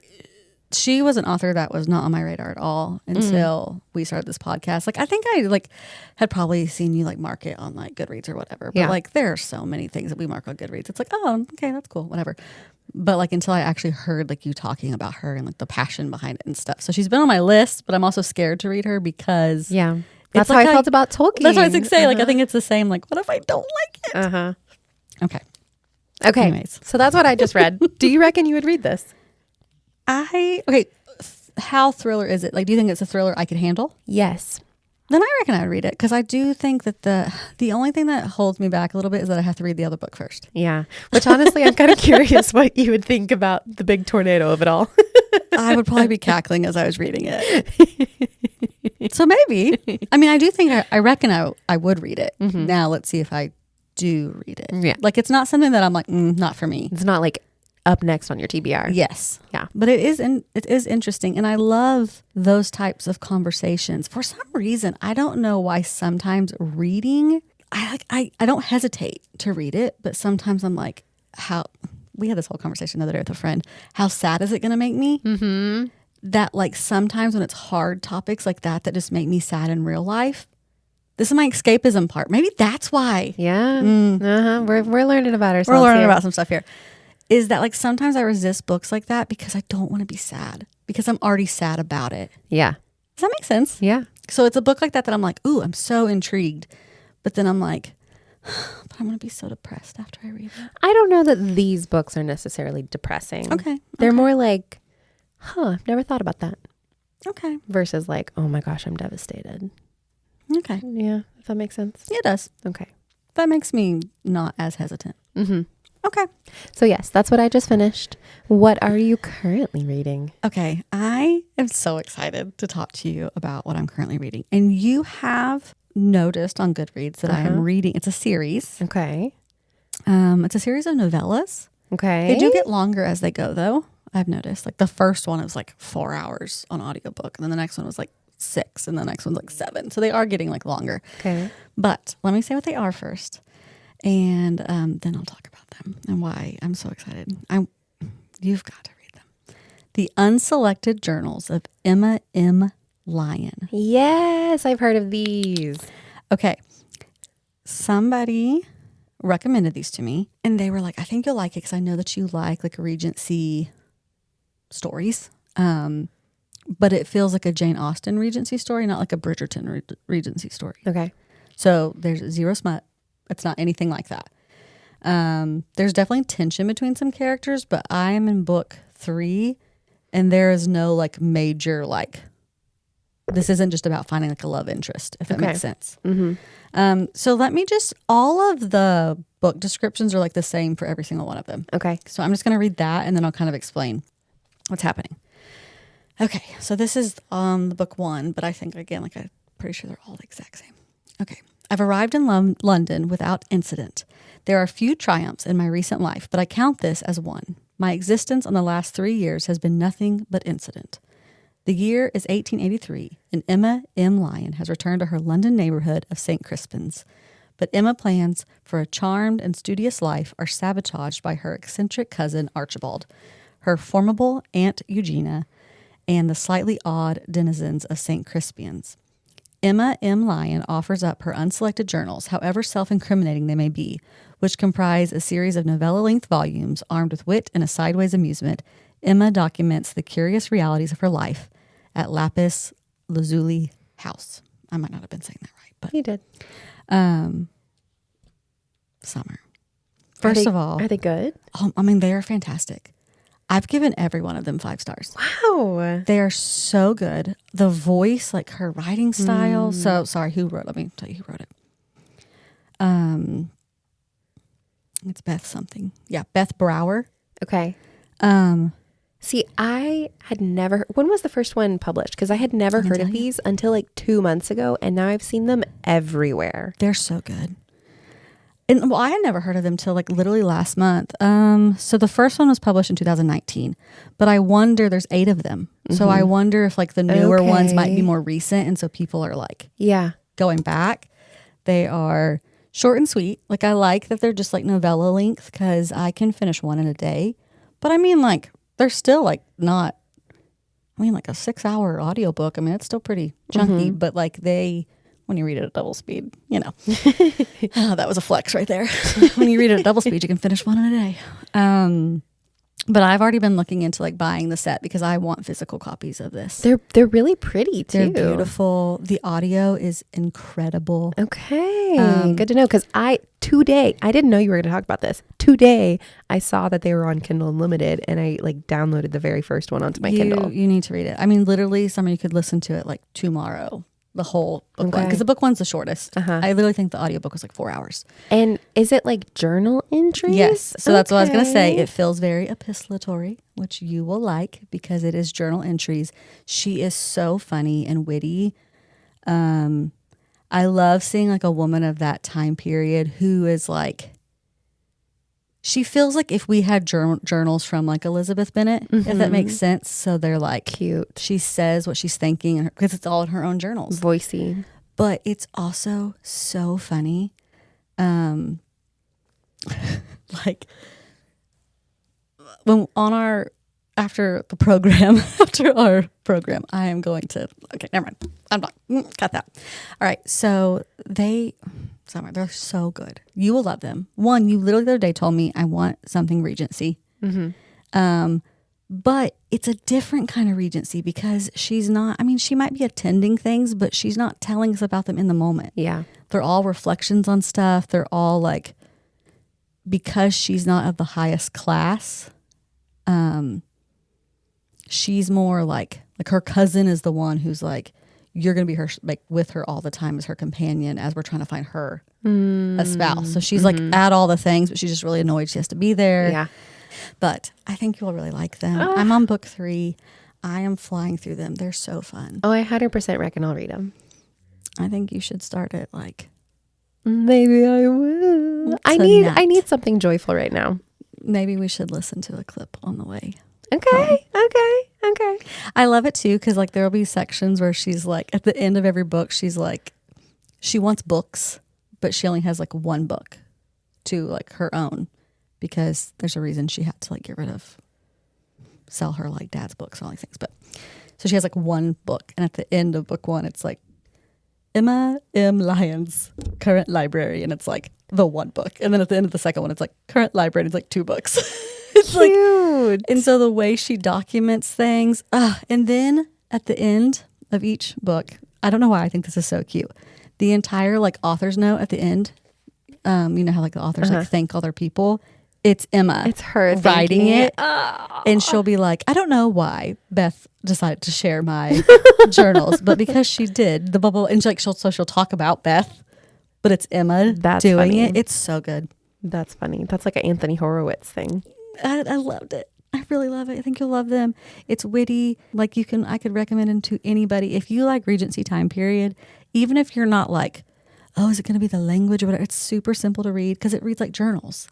She was an author that was not on my radar at all until we started this podcast. Like, I think I like had probably seen you like mark it on like Goodreads or whatever. But like, there are so many things that we mark on Goodreads. It's like, oh, okay, that's cool, whatever. But like, until I actually heard like you talking about her and like the passion behind it and stuff. So she's been on my list, but I'm also scared to read her because that's how I felt about Tolkien. That's what I was going to say. Like, I think it's the same. Like, what if I don't like it? Okay. Okay. Anyways. So that's what I just read. Do you reckon you would read this? Okay. How thriller is it? Like, do you think it's a thriller I could handle? Yes. Then I reckon I would read it, because I do think that the only thing that holds me back a little bit is that I have to read the other book first. Yeah. Which honestly, I'm kind of curious what you would think about the big tornado of it all. I would probably be cackling as I was reading it. So maybe. I mean, I do think I reckon I would read it. Mm-hmm. Now let's see if I do read it. Yeah. Like, it's not something that I'm like, not for me. It's not like up next on your TBR. Yes. Yeah. But it is interesting. And I love those types of conversations. For some reason, I don't know why sometimes reading, I don't hesitate to read it, but sometimes I'm like, we had this whole conversation the other day with a friend. How sad is it going to make me? Mm-hmm. That like sometimes when it's hard topics like that just make me sad in real life. This is my escapism part. Maybe that's why. Yeah. Uh-huh. We're learning about ourselves. We're learning here. about some stuff here. Is that like sometimes I resist books like that because I don't want to be sad, because I'm already sad about it. Yeah. Does that make sense? Yeah. So it's a book like that I'm like, ooh, I'm so intrigued. But then I'm like, but I'm going to be so depressed after I read it. I don't know that these books are necessarily depressing. Okay. They're more like, I've never thought about that. Okay. Versus like, oh my gosh, I'm devastated. Okay. Yeah. If that makes sense. Yeah, it does. Okay. That makes me not as hesitant. Mm-hmm. Okay. So yes, that's what I just finished. What are you currently reading? Okay. I am so excited to talk to you about what I'm currently reading. And you have noticed on Goodreads that I am reading. It's a series. Okay. It's a series of novellas. Okay. They do get longer as they go, though. I've noticed. Like the first one was like 4 hours on audiobook. And then the next one was like 6. And the next one's like 7. So they are getting like longer. Okay. But let me say what they are first. And then I'll talk about them and why I'm so excited. You've got to read them. The Unselected Journals of Emma M. Lyon. Yes, I've heard of these. Okay. Somebody recommended these to me, and they were like, I think you'll like it because I know that you like Regency stories. But it feels like a Jane Austen Regency story, not like a Bridgerton Regency story. Okay. So there's zero smut. It's not anything like that. There's definitely tension between some characters, but I am in book 3, and there is no like major this isn't just about finding like a love interest, if that makes sense. Mm-hmm. So let me all of the book descriptions are like the same for every single one of them. Okay. So I'm just going to read that, and then I'll kind of explain what's happening. Okay. So this is the book 1, but I think again, I'm pretty sure they're all the exact same. Okay. I've arrived in London without incident. There are few triumphs in my recent life, but I count this as one. My existence in the last 3 years has been nothing but incident. The year is 1883, and Emma M. Lyon has returned to her London neighborhood of St. Crispin's. But Emma's plans for a charmed and studious life are sabotaged by her eccentric cousin Archibald, her formidable Aunt Eugenia, and the slightly odd denizens of St. Crispin's. Emma M. Lyon offers up her unselected journals, however self-incriminating they may be, which comprise a series of novella-length volumes armed with wit and a sideways amusement. Emma documents the curious realities of her life at Lapis Lazuli House. I might not have been saying that right, but you did. Summer. First of all, are they good? They are fantastic. I've given every one of them 5 stars. Wow. They are so good. The voice, like her writing style. So sorry, who wrote? Let me tell you who wrote it. It's Beth something. Yeah, Beth Brower. Okay. See, I had never. When was the first one published? Because I had never heard of these until like 2 months ago, and now I've seen them everywhere. They're so good. And I had never heard of them till like literally last month. So the first one was published in 2019, but I wonder there's 8 of them. Mm-hmm. So I wonder if like the newer ones might be more recent, and so people are like, going back. They are short and sweet. Like I like that they're just like novella length because I can finish one in a day. But I mean, like they're still like not. Like a 6-hour audiobook. It's still pretty chunky, but like when you read it at double speed, that was a flex right there. When you read it at double speed, you can finish one in a day. But I've already been looking into like buying the set because I want physical copies of this. They're really pretty too. They're beautiful. The audio is incredible. Okay. Good to know. Because today, I didn't know you were going to talk about this. Today, I saw that they were on Kindle Unlimited and I like downloaded the very first one onto my Kindle. You need to read it. I mean, literally, you could listen to it like tomorrow. The whole book one, because the book one's the shortest. I literally think the audiobook was like 4 hours. And is it like journal entries? Yes. So that's what I was going to say. It feels very epistolatory, which you will like because it is journal entries. She is so funny and witty. I love seeing like a woman of that time period who is like, she feels like if we had journals from like Elizabeth Bennet, if that makes sense. So they're like cute. She says what she's thinking because it's all in her own journals. Voicey. But it's also so funny. Like when after our program, I am going to, okay, never mind. I'm not, cut that. All right. So they're so good. You will love them. One, you literally the other day told me I want something Regency. But it's a different kind of Regency because she's not, I mean, she might be attending things, but she's not telling us about them in the moment. Yeah. They're all reflections on stuff. They're all like, because she's not of the highest class, she's more like her cousin is the one who's like, you're going to be her, like with her all the time as her companion as we're trying to find her a spouse. So she's like at all the things, but she's just really annoyed she has to be there. Yeah. But I think you'll really like them. I'm on book 3. I am flying through them. They're so fun. Oh, I 100% reckon I'll read them. I think you should start it like. Maybe I will. I need something joyful right now. Maybe we should listen to a clip on the way. Okay. I love it too because like there will be sections where she's like at the end of every book she's like she wants books but she only has like one book to like her own because there's a reason she had to like get rid of sell her like dad's books and all these things. But so she has like one book and at the end of book 1 it's like Emma M. Lyons current library and it's like the one book and then at the end of the second one it's like current library and it's like 2 books. It's cute. And so the way she documents things, and then at the end of each book, I don't know why I think this is so cute. The entire like author's note at the end, you know how like the authors like thank other people. It's Emma. It's her writing it, and she'll be like, I don't know why Beth decided to share my journals, but because she did the bubble, and she'll talk about Beth, but it's Emma doing funny. it. It's so good. That's funny. That's like an Anthony Horowitz thing. I loved it. I really love it. I think you'll love them. It's witty. Like I could recommend them to anybody. If you like Regency time period, even if you're not like, oh, is it going to be the language or whatever? It's super simple to read because it reads like journals.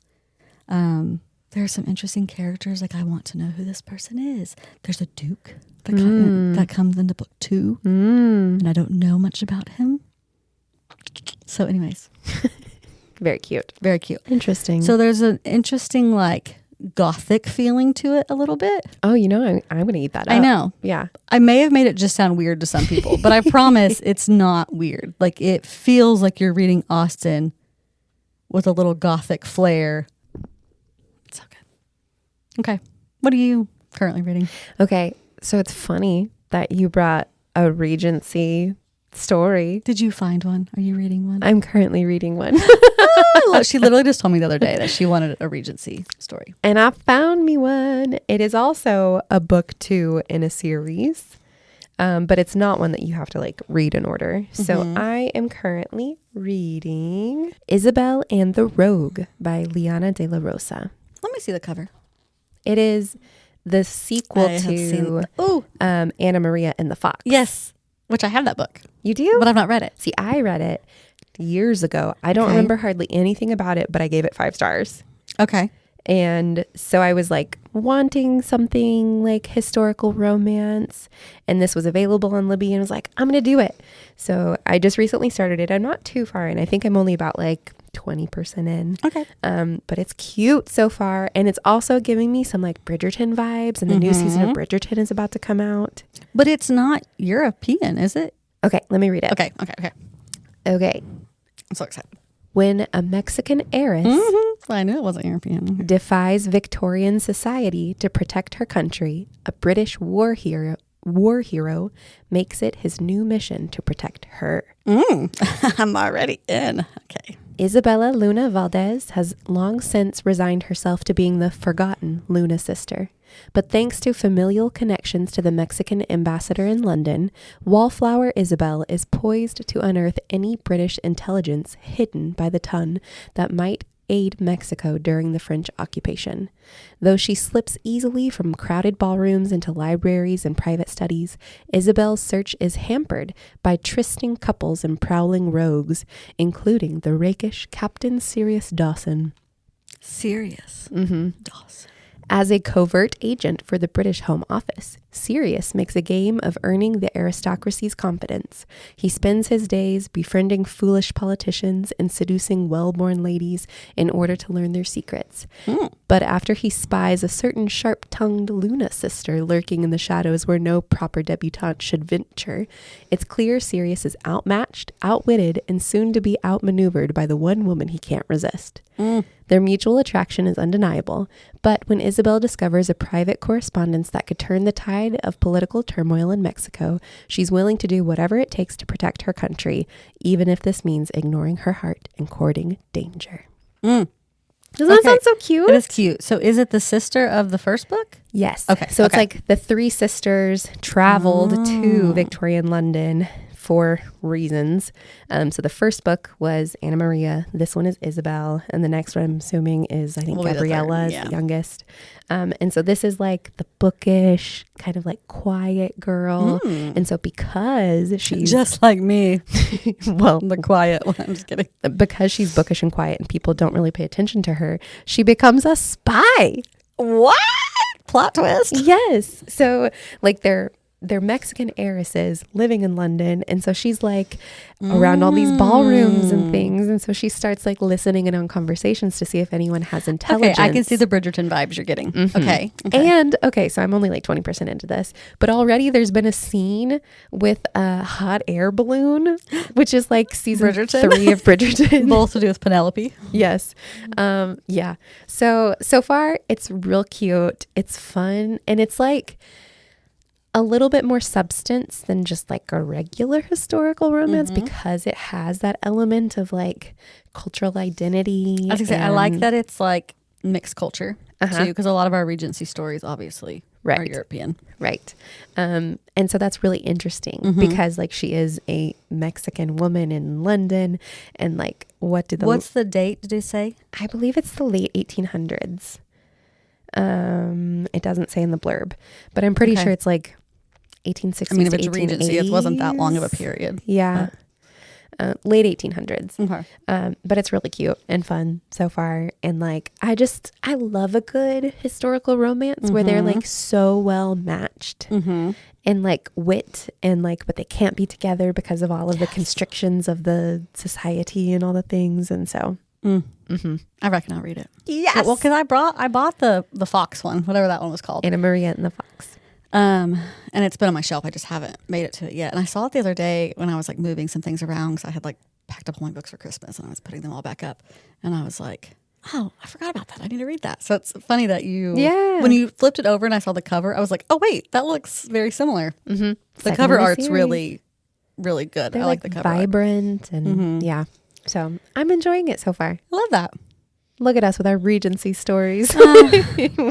There are some interesting characters. Like I want to know who this person is. There's a Duke that comes into book 2 and I don't know much about him. So anyways. Very cute. Very cute. Interesting. So there's an interesting like gothic feeling to it a little bit. Oh, you know, I'm going to eat that up. I know. Yeah. I may have made it just sound weird to some people, but I promise it's not weird. Like it feels like you're reading Austen with a little gothic flair. It's so good. Okay. What are you currently reading? Okay. So it's funny that you brought a Regency story. Did you find one? Are you reading one? I'm currently reading one. She literally just told me the other day that she wanted a Regency story. And I found me one. It is also a book 2 in a series, but it's not one that you have to like read in order. So I am currently reading Isabel and the Rogue by Liana de la Rosa. Let me see the cover. It is the sequel to Anna Maria and the Fox. Yes. Which I have that book. You do? But I've not read it. See, I read it years ago. I don't remember hardly anything about it, but I gave it 5 stars. Okay. And so I was like wanting something like historical romance. And this was available on Libby and was like, I'm going to do it. So I just recently started it. I'm not too far in. I think I'm only about like 20% in. Okay. But it's cute so far. And it's also giving me some like Bridgerton vibes. And the new season of Bridgerton is about to come out. But it's not European, is it? Okay, let me read it. Okay. Okay. I'm so excited. When a Mexican heiress I knew it wasn't European. Defies Victorian society to protect her country. A British war hero makes it his new mission to protect her. I'm already in. Okay. Isabella Luna Valdez has long since resigned herself to being the forgotten Luna sister. But thanks to familial connections to the Mexican ambassador in London, Wallflower Isabel is poised to unearth any British intelligence hidden by the ton that might aid Mexico during the French occupation. Though she slips easily from crowded ballrooms into libraries and private studies, Isabel's search is hampered by trysting couples and prowling rogues, including the rakish Captain Sirius Dawson. Sirius Dawson. As a covert agent for the British Home Office, Sirius makes a game of earning the aristocracy's confidence. He spends his days befriending foolish politicians and seducing well-born ladies in order to learn their secrets. But after he spies a certain sharp-tongued Luna sister lurking in the shadows where no proper debutante should venture, it's clear Sirius is outmatched, outwitted, and soon to be outmaneuvered by the one woman he can't resist. Their mutual attraction is undeniable, but when Isabel discovers a private correspondence that could turn the tide of political turmoil in Mexico, she's willing to do whatever it takes to protect her country, even if this means ignoring her heart and courting danger. Doesn't that sound so cute? It is cute. So is it the sister of the first book? Yes. Okay. So it's like the three sisters traveled to Victorian London for reasons. So the first book was Anna Maria. This one is Isabel. And the next one, I'm assuming, is, I think, Gabriella is the youngest. And so this is like the bookish, kind of like quiet girl. And so because she's... Just like me. Well, the quiet one. I'm just kidding. Because she's bookish and quiet and people don't really pay attention to her, she becomes a spy. What? Plot twist? Yes. So like they're Mexican heiresses living in London. And so she's like around all these ballrooms and things. And so she starts like listening in on conversations to see if anyone has intelligence. Okay, I can see the Bridgerton vibes you're getting. Okay. And so I'm only like 20% into this, but already there's been a scene with a hot air balloon, which is like season 3 of Bridgerton. Both to do with Penelope. Yes. Yeah. So far it's real cute. It's fun. And it's like a little bit more substance than just like a regular historical romance because it has that element of like cultural identity. I was gonna say, I like that it's like mixed culture too, because a lot of our Regency stories obviously are European. Right. And so that's really interesting because like she is a Mexican woman in London and like what's the date, did they say? I believe it's the late 1800s. It doesn't say in the blurb, but I'm pretty sure it's like 1860s. I mean, if it's 1880s. Regency, it wasn't that long of a period. Yeah. Late 1800s. Okay. But it's really cute and fun so far. And like, I love a good historical romance where they're like so well matched and like wit and like, but they can't be together because of all of the constrictions of the society and all the things. And so. I reckon I'll read it. Yes. Well, because I bought the Fox one, whatever that one was called. Anna Maria and the Fox. And it's been on my shelf. I just haven't made it to it yet. And I saw it the other day when I was like moving some things around because I had like packed up all my books for Christmas and I was putting them all back up. And I was like, oh, I forgot about that. I need to read that. So it's funny that when you flipped it over and I saw the cover, I was like, oh wait, that looks very similar. The cover art's really, really good. They're I like the cover vibrant art. And yeah. So I'm enjoying it so far. I love that. Look at us with our Regency stories.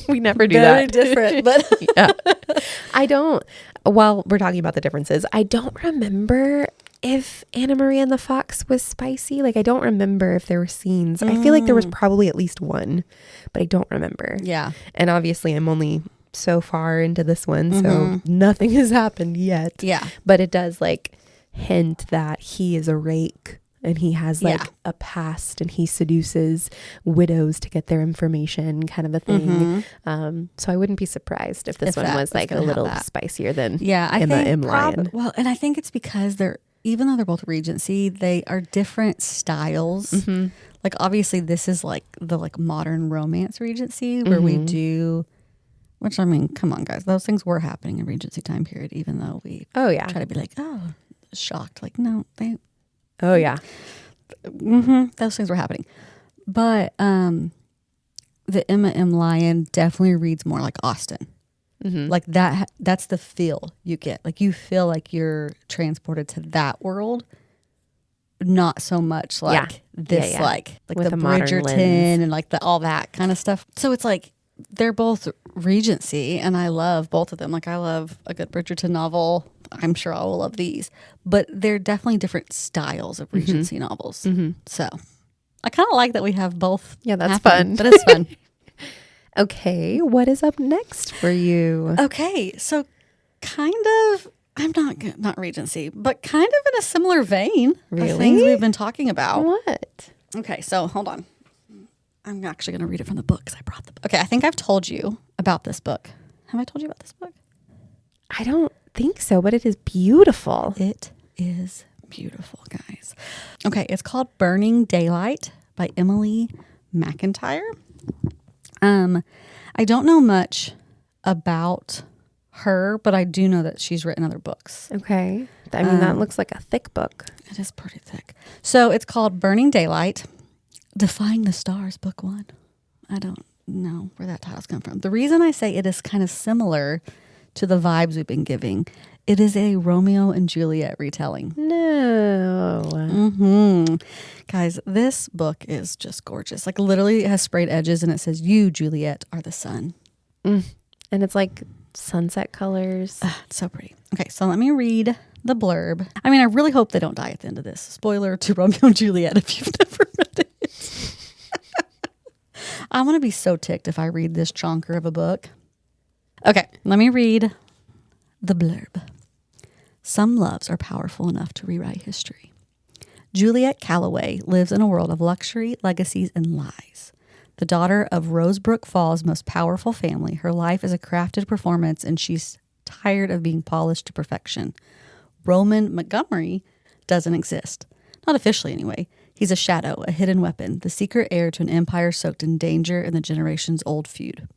We never do very that. Different, but while we're talking about the differences, I don't remember if Anna Maria and the Fox was spicy. Like, I don't remember if there were scenes. I feel like there was probably at least one, but I don't remember. Yeah. And obviously I'm only so far into this one, so nothing has happened yet. Yeah. But it does like hint that he is a rake. And he has like a past and he seduces widows to get their information kind of a thing. So I wouldn't be surprised if this one was like a little spicier than Emma M. Lyon. Well, and I think it's because even though they're both Regency, they are different styles. Like obviously this is like the like modern romance Regency where we do, which I mean, come on guys, those things were happening in Regency time period, even though we try to be like, oh, shocked. Like, no, Oh yeah. Those things were happening. But the Emma M. Lyon definitely reads more like Austen. Like that's the feel you get. Like you feel like you're transported to that world. Not so much like this, like with the Bridgerton and like all that kind of stuff. So it's like they're both Regency, and I love both of them. Like I love a good Bridgerton novel. I'm sure I will love these, but they're definitely different styles of Regency novels. So I kind of like that we have both. Yeah, that's fun. But it's fun. Okay, what is up next for you? Okay, so kind of. I'm not Regency, but kind of in a similar vein of things we've been talking about. What? Okay, so hold on. I'm actually going to read it from the book because I brought the book. Okay, I think I've told you about this book. Have I told you about this book? I don't think so, but it is beautiful. It is beautiful, guys. Okay, it's called Burning Daylight by Emily McIntyre. I don't know much about her, but I do know that she's written other books. Okay. I mean, that looks like a thick book. It is pretty thick. So it's called Burning Daylight, Defying the Stars, Book 1. I don't know where that title's come from. The reason I say it is kind of similar to the vibes we've been giving, it is a Romeo and Juliet retelling. No. Guys, this book is just gorgeous. Like literally it has sprayed edges and it says, "You, Juliet, are the sun." And it's like sunset colors. It's so pretty. Okay, so let me read the blurb. I mean, I really hope they don't die at the end of this. Spoiler to Romeo and Juliet if you've never read it. I'm going to be so ticked if I read this chonker of a book. Okay, let me read the blurb. Some loves are powerful enough to rewrite history. Juliet Calloway lives in a world of luxury, legacies, and lies. The daughter of Rosebrook Falls' most powerful family, her life is a crafted performance and she's tired of being polished to perfection. Roman Montgomery doesn't exist. Not officially anyway. He's a shadow, a hidden weapon, the secret heir to an empire soaked in danger and the generation's old feud.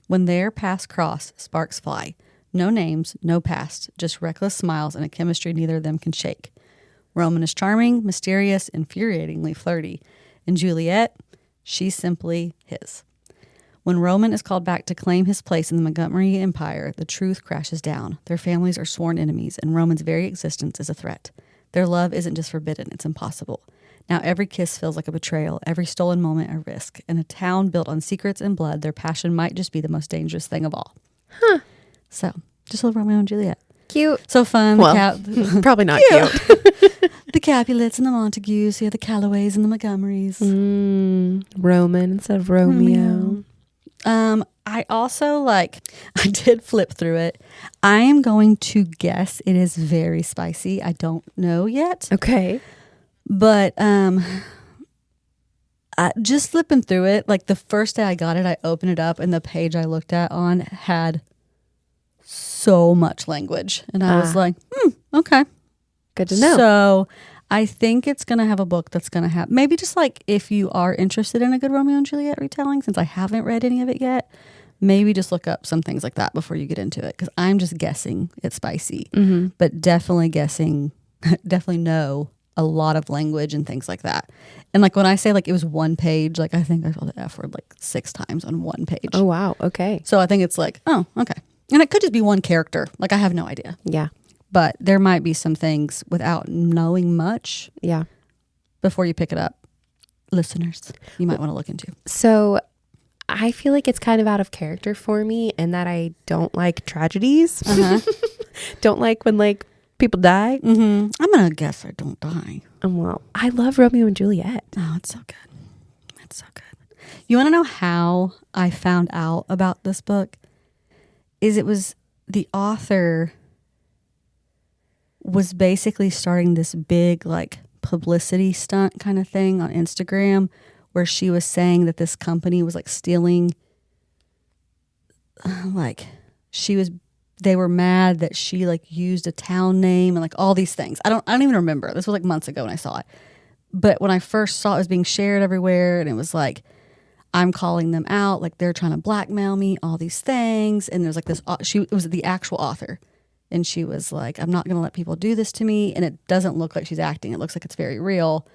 When their paths cross, sparks fly. No names, no past, just reckless smiles and a chemistry neither of them can shake. Roman is charming, mysterious, infuriatingly flirty. And Juliet, she's simply his. When Roman is called back to claim his place in the Montgomery Empire, the truth crashes down. Their families are sworn enemies, and Roman's very existence is a threat. Their love isn't just forbidden, it's impossible. Now every kiss feels like a betrayal, every stolen moment a risk. In a town built on secrets and blood, their passion might just be the most dangerous thing of all. Huh. So, just a little Romeo and Juliet. Cute. So fun. Well, probably not cute. The Capulets and the Montagues, the Calloways and the Montgomerys. Roman instead of Romeo. I also I did flip through it. I am going to guess it is very spicy. I don't know yet. Okay. But just flipping through it, like the first day I got it, I opened it up and the page I looked at on had so much language. And I was like, okay. Good to know. So I think it's going to have a book that's going to have, maybe just like if you are interested in a good Romeo and Juliet retelling, since I haven't read any of it yet, maybe just look up some things like that before you get into it. Because I'm just guessing it's spicy, but definitely know a lot of language and things like that. And like when I say like it was one page, like I think I saw the F word like 6 times on one page. Oh, wow. Okay. So I think it's like, oh, okay. And it could just be one character. Like I have no idea. Yeah. But there might be some things without knowing much. Yeah. Before you pick it up, listeners, you might want to look into. So I feel like it's kind of out of character for me and that I don't like tragedies. Don't like when like people die. I'm going to guess I don't die. Well, I love Romeo and Juliet. Oh, it's so good. It's so good. You want to know how I found out about this book? It was the author was basically starting this big like publicity stunt kind of thing on Instagram where she was saying that this company was like stealing, they were mad that she like used a town name and like all these things. I don't even remember. This was like months ago when I saw it. But when I first saw it, was being shared everywhere and it was like, I'm calling them out, like they're trying to blackmail me, all these things. And there's like this, it was the actual author. And she was like, I'm not going to let people do this to me. And it doesn't look like she's acting. It looks like it's very real.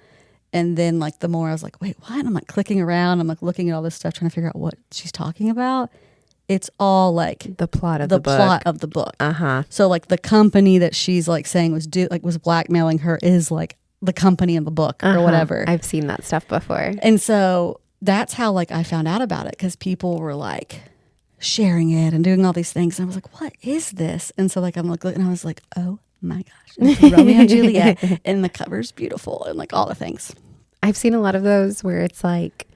And then like the more I was like, wait, what? And I'm like clicking around. I'm like looking at all this stuff, trying to figure out what she's talking about. It's all like the plot of the book. plot of the book. Uh-huh. So like the company that she's like saying was blackmailing her is like the company in the book or whatever. I've seen that stuff before. And so that's how like I found out about it, because people were like sharing it and doing all these things. And I was like, what is this? And so like I'm like, and I was like, oh my gosh, it's Romeo and Juliet, and the cover's beautiful and like all the things. I've seen a lot of those where it's like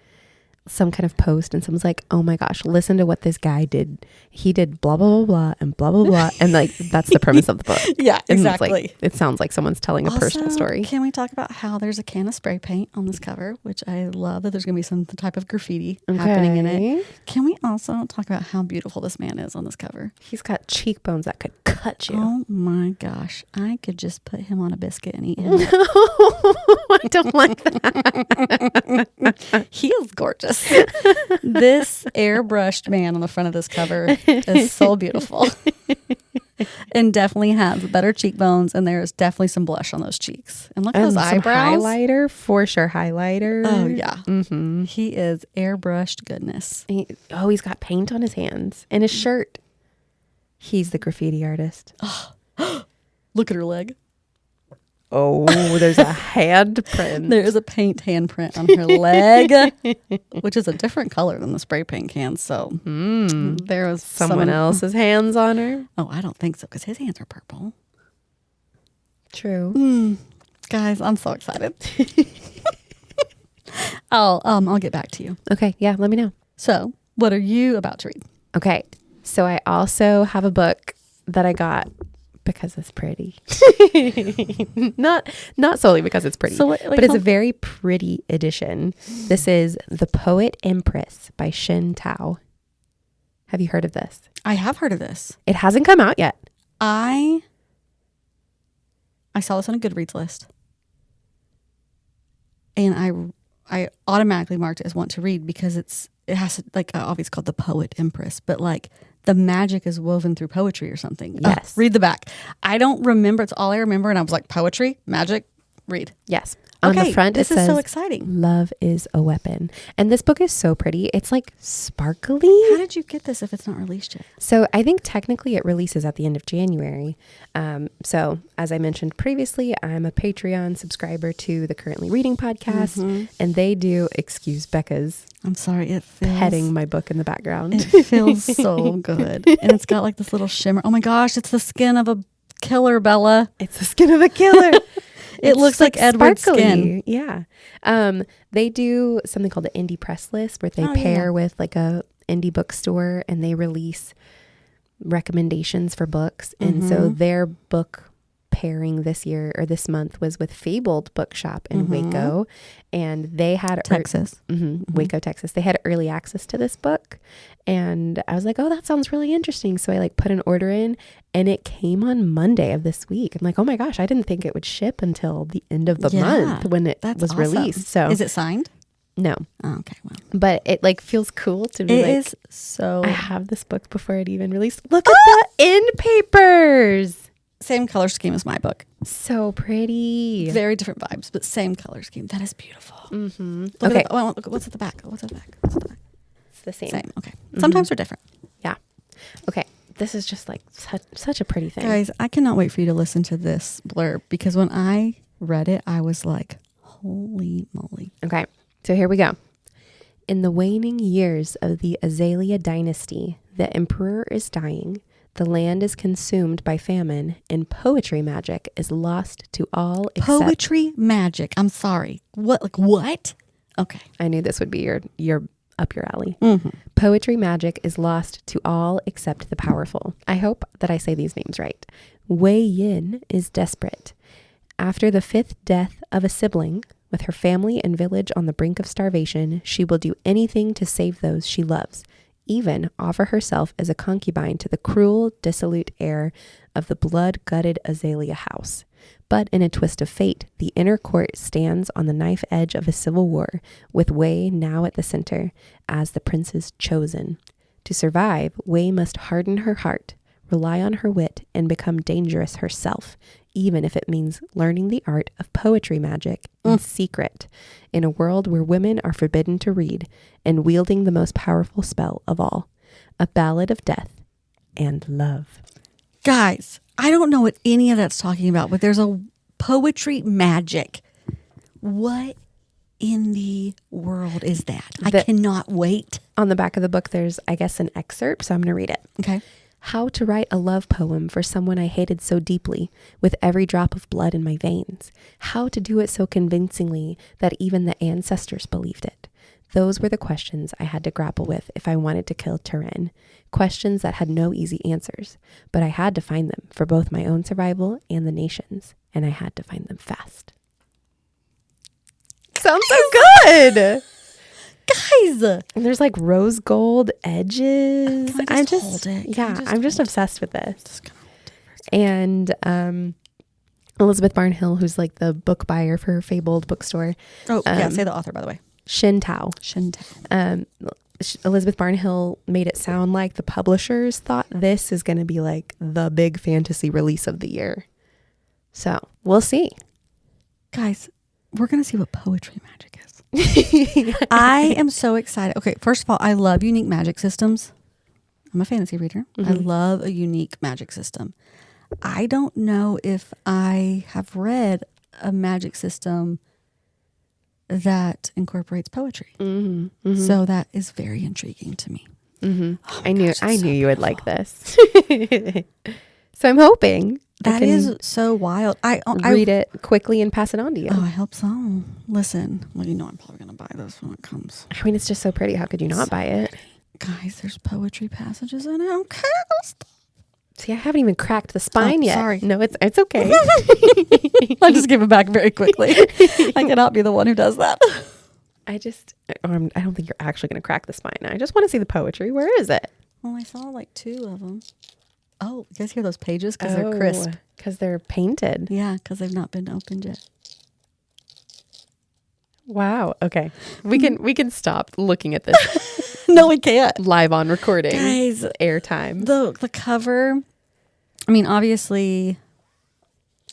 some kind of post and someone's like, oh my gosh, listen to what this guy did. He did blah, blah, blah, blah, and blah, blah, blah. And like, that's the premise of the book. Yeah, And exactly. it's like, it sounds like someone's telling a personal story. Can we talk about how there's a can of spray paint on this cover, which I love that there's going to be some type of graffiti happening in it. Can we also talk about how beautiful this man is on this cover? He's got cheekbones that could cut you. Oh my gosh. I could just put him on a biscuit and eat him. I don't like that. He is gorgeous. This airbrushed man on the front of this cover is so beautiful. And definitely has better cheekbones, and there's definitely some blush on those cheeks. And look at those eyebrows. Highlighter, for sure highlighter. Oh yeah. Mm-hmm. He is airbrushed goodness. He's got paint on his hands and his shirt. He's the graffiti artist. Look at her leg. Oh, there's a handprint. There is a paint handprint on her leg, which is a different color than the spray paint can. So there was Someone else's hands on her. Oh, I don't think so, because his hands are purple. True. Guys, I'm so excited. I'll get back to you. Okay, yeah, let me know. So, what are you about to read? Okay, so I also have a book that I got because it's pretty. not solely because it's pretty, but it's a very pretty edition. This is The Poet Empress by Shin Tao. Have you heard of this? I have heard of this. It hasn't come out yet. I saw this on a Goodreads list, and I automatically marked it as want to read because it has like obviously it's called The Poet Empress, but like the magic is woven through poetry or something. Yes. Read the back. I don't remember. It's all I remember, and I was like, poetry, magic, read. Yes. On the front, this it says, is so exciting. Love is a weapon. And this book is so pretty. It's like sparkly. How did you get this if it's not released yet? So I think technically it releases at the end of January. So as I mentioned previously, I'm a Patreon subscriber to the Currently Reading podcast, and they do excuse Beccah's. I'm sorry, it feels... petting my book in the background. It feels so good. And it's got like this little shimmer. Oh my gosh, it's the skin of a killer, Bella. It's the skin of a killer. It looks like Edward's skin. Yeah. They do something called the Indie Press List, where they pair with like a indie bookstore, and they release recommendations for books. And so their book pairing this month was with Fabled Bookshop in Waco, and they had Texas. Waco, Texas. They had early access to this book, and I was like, oh, that sounds really interesting. So I like put an order in, and it came on Monday of this week. I'm like, oh my gosh, I didn't think it would ship until the end of the month when it was released. So is it signed? No. Oh, okay, well, but it like feels cool to be it is so. I have this book before it even released. Look at the end papers. Same color scheme as my book. So pretty. Very different vibes, but same color scheme. That is beautiful. Okay. What's at the back? What's at the back? It's the same. Same. Okay. Sometimes they're different. Yeah. Okay. This is just like such a pretty thing. Guys, I cannot wait for you to listen to this blurb, because when I read it, I was like, holy moly. Okay. So here we go. In the waning years of the Azalea dynasty, the emperor is dying. The land is consumed by famine, and poetry magic is lost to all except... Poetry magic. I'm sorry. What? Like what? Okay. I knew this would be your up your alley. Poetry magic is lost to all except the powerful. I hope that I say these names right. Wei Yin is desperate. After the 5th death of a sibling, with her family and village on the brink of starvation, she will do anything to save those she loves, even offer herself as a concubine to the cruel, dissolute heir of the blood-gutted Azalea house. But in a twist of fate, the inner court stands on the knife edge of a civil war, with Wei now at the center, as the prince's chosen. To survive, Wei must harden her heart, rely on her wit, and become dangerous herself, even if it means learning the art of poetry magic in secret in a world where women are forbidden to read and wielding the most powerful spell of all, a ballad of death and love. Guys, I don't know what any of that's talking about, but there's a poetry magic. What in the world is that? I cannot wait. On the back of the book, there's, I guess, an excerpt, so I'm going to read it. Okay. How to write a love poem for someone I hated so deeply, with every drop of blood in my veins. How to do it so convincingly that even the ancestors believed it. Those were the questions I had to grapple with if I wanted to kill Turin. Questions that had no easy answers, but I had to find them for both my own survival and the nation's, and I had to find them fast. Sounds so good! Guys! And there's like rose gold edges. I'm just obsessed with this. And Elizabeth Barnhill, who's like the book buyer for her Fabled bookstore. Oh, yeah, say the author, by the way. Shin Tao. Elizabeth Barnhill made it sound like the publishers thought this is going to be like the big fantasy release of the year. So we'll see. Guys, we're going to see what poetry magic is. I am so excited. Okay, first of all, I love unique magic systems. I'm a fantasy reader. I love a unique magic system. I don't know if I have read a magic system that incorporates poetry. So that is very intriguing to me. Oh I knew you would like this. So I'm hoping that is so wild. I read it quickly and pass it on to you. Oh, I hope so. Listen, well, you know I'm probably going to buy this when it comes. I mean, it's just so pretty. How could you not buy it? Guys, there's poetry passages in it. Okay. See, I haven't even cracked the spine yet. Sorry. No, it's okay. I just give it back very quickly. I cannot be the one who does that. I don't think you're actually going to crack the spine. I just want to see the poetry. Where is it? Well, I saw like 2 of them. Oh, you guys hear those pages? Because they're crisp. Because they're painted. Yeah, because they've not been opened yet. Wow. Okay. We can stop looking at this. No, we can't. Live on recording. Guys, airtime. The cover. I mean, obviously,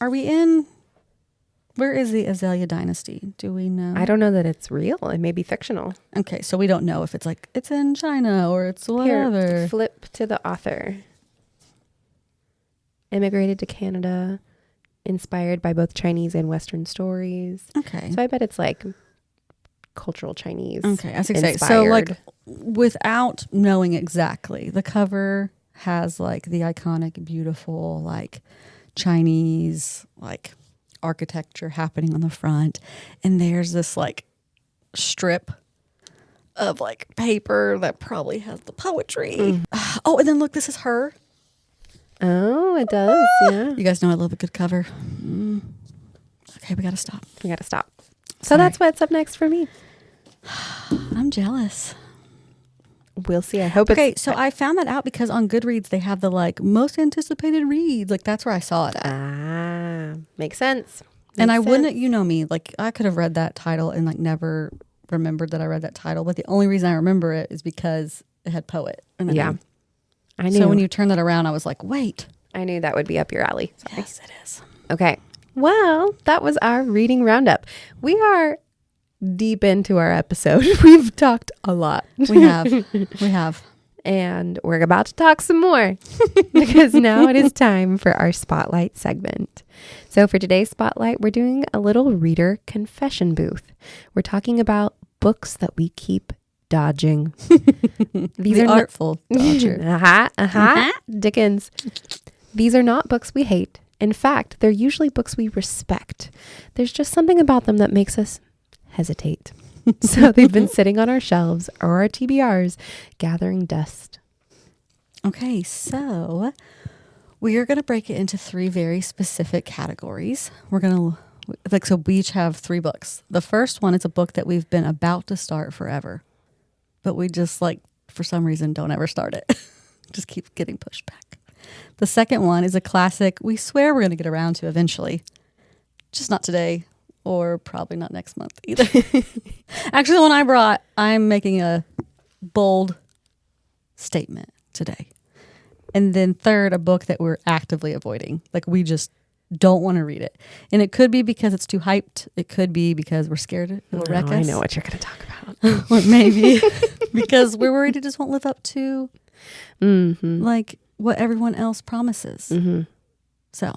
are we in? Where is the Azalea dynasty? Do we know? I don't know that it's real. It may be fictional. Okay, so we don't know if it's like it's in China or it's whatever. Here, flip to the author. Immigrated to Canada, inspired by both Chinese and Western stories. Okay. So I bet it's like cultural Chinese. Okay, I was going to say. So like without knowing exactly, the cover has like the iconic, beautiful, like Chinese, like architecture happening on the front. And there's this like strip of like paper that probably has the poetry. Oh, and then look, this is her. Oh, it does. Yeah. You guys know I love a good cover. Okay, we got to stop. So that's what's up next for me. I'm jealous. We'll see. I hope okay, so I found that out because on Goodreads they have the like most anticipated reads. Like that's where I saw it at. Ah, makes sense. Wouldn't, you know me, like I could have read that title and like never remembered that I read that title. But the only reason I remember it is because it had poet. Yeah. I knew. So when you turn that around, I was like, wait. I knew that would be up your alley. Sorry. Yes, it is. Okay. Well, that was our reading roundup. We are deep into our episode. We've talked a lot. We have. And we're about to talk some more because now it is time for our Spotlight segment. So for today's Spotlight, we're doing a little reader confession booth. We're talking about books that we keep dodging. These are artful dodger. Dickens. These are not books we hate. In fact, they're usually books we respect. There's just something about them that makes us hesitate. So they've been sitting on our shelves or our TBRs gathering dust. Okay, so we are going to break it into 3 very specific categories. We're going to, so we each have 3 books. The first one is a book that we've been about to start forever, but we just like, for some reason, don't ever start it. Just keep getting pushed back. The second one is a classic we swear we're going to get around to eventually. Just not today, or probably not next month either. Actually, the one I brought, I'm making a bold statement today. And then third, a book that we're actively avoiding. Like we just don't want to read it. And it could be because it's too hyped. It could be because we're scared it will wreck us. I know what you're going to talk about. Or maybe because we're worried it just won't live up to like what everyone else promises. So,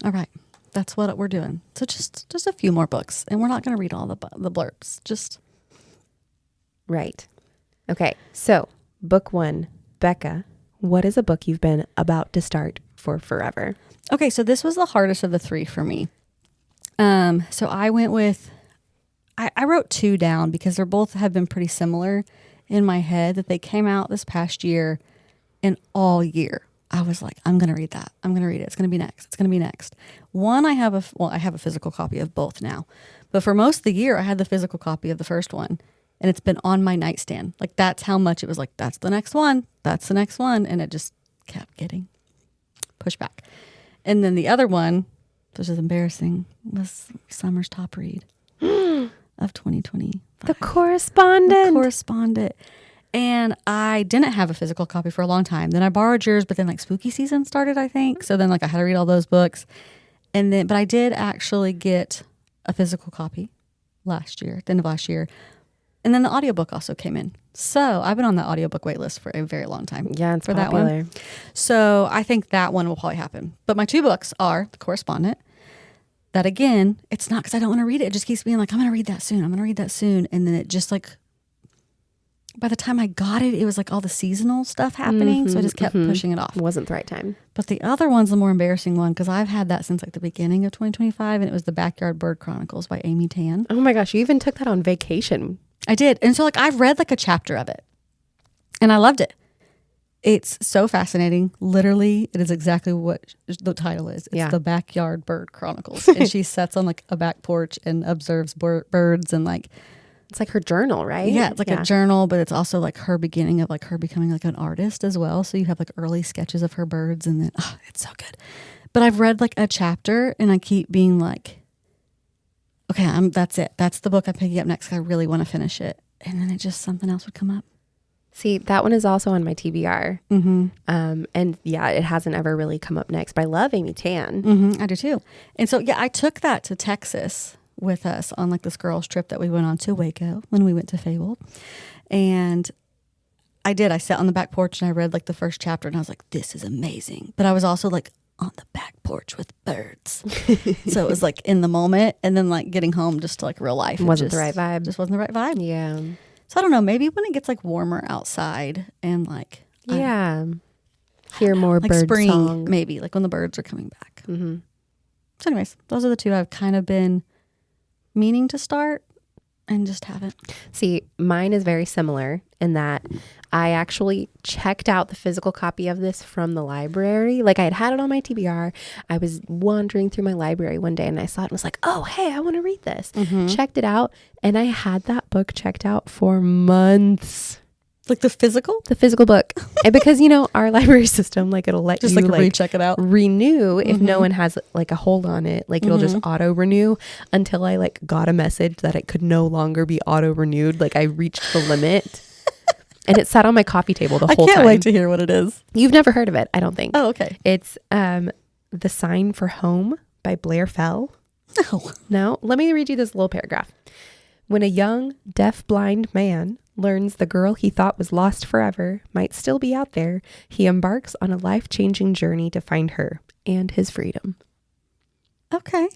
all right. That's what we're doing. So just a few more books. And we're not going to read all the blurbs. Just. Right. Okay. So book 1, Beccah. What is a book you've been about to start for forever? Okay, so this was the hardest of the 3 for me. So I went with, I wrote 2 down because they're both have been pretty similar in my head that they came out this past year, and all year I was like, I'm going to read that. I'm going to read it. It's going to be next. It's going to be next. One, I have a physical copy of both now, but for most of the year I had the physical copy of the first one, and it's been on my nightstand. Like that's how much it was like, that's the next one. That's the next one. And it just kept getting pushed back. And then the other one, which is embarrassing, was Summer's top read of 2020. The Correspondent. And I didn't have a physical copy for a long time. Then I borrowed yours, but then like spooky season started, I think. So then like I had to read all those books. But I did actually get a physical copy at the end of last year. And then the audiobook also came in. So I've been on the audiobook wait list for a very long time. Yeah, it's for popular. That one. So I think that one will probably happen. But my 2 books are The Correspondent. That again, it's not because I don't want to read it. It just keeps being like, I'm going to read that soon. And then it just like, by the time I got it, it was like all the seasonal stuff happening. So I just kept pushing it off. It wasn't the right time. But the other one's the more embarrassing one because I've had that since like the beginning of 2025. And it was The Backyard Bird Chronicles by Amy Tan. Oh my gosh, you even took that on vacation. I did. And so like I've read like a chapter of it and I loved it. It's so fascinating. Literally, it is exactly what the title is. It's The Backyard Bird Chronicles. And she sits on like a back porch and observes birds and like. It's like her journal, right? Yeah, it's like a journal, but it's also like her beginning of like her becoming like an artist as well. So you have like early sketches of her birds and then, it's so good. But I've read like a chapter and I keep being like, okay, that's it. That's the book I'm picking up next. I really want to finish it. And then something else would come up. See, that one is also on my TBR. And yeah, it hasn't ever really come up next, but I love Amy Tan. I do too. And so, I took that to Texas with us on like this girls trip that we went on to Waco when we went to Fabled. And I sat on the back porch and I read like the first chapter and I was like, this is amazing. But I was also like, on the back porch with birds. So it was like in the moment and then like getting home just to like real life. Wasn't the right vibe. Just wasn't the right vibe. Yeah. So I don't know, maybe when it gets like warmer outside and like. Hear more like bird spring, song. maybe like when the birds are coming back. So anyways, those are the 2 I've kind of been meaning to start and just haven't. See, mine is very similar in that I actually checked out the physical copy of this from the library. Like I had it on my TBR. I was wandering through my library one day and I saw it and was like, oh, hey, I want to read this. Checked it out. And I had that book checked out for months. Like the physical? The physical book. And because, our library system, like it'll let just you like recheck it out. Renew if no one has like a hold on it. Like it'll just auto renew until I like got a message that it could no longer be auto renewed. Like I reached the limit. And it sat on my coffee table the whole time. I can't wait to hear what it is. You've never heard of it, I don't think. Oh, okay. It's The Sign for Home by Blair Fell. No? Let me read you this little paragraph. When a young, deaf-blind man learns the girl he thought was lost forever might still be out there, he embarks on a life-changing journey to find her and his freedom. Okay.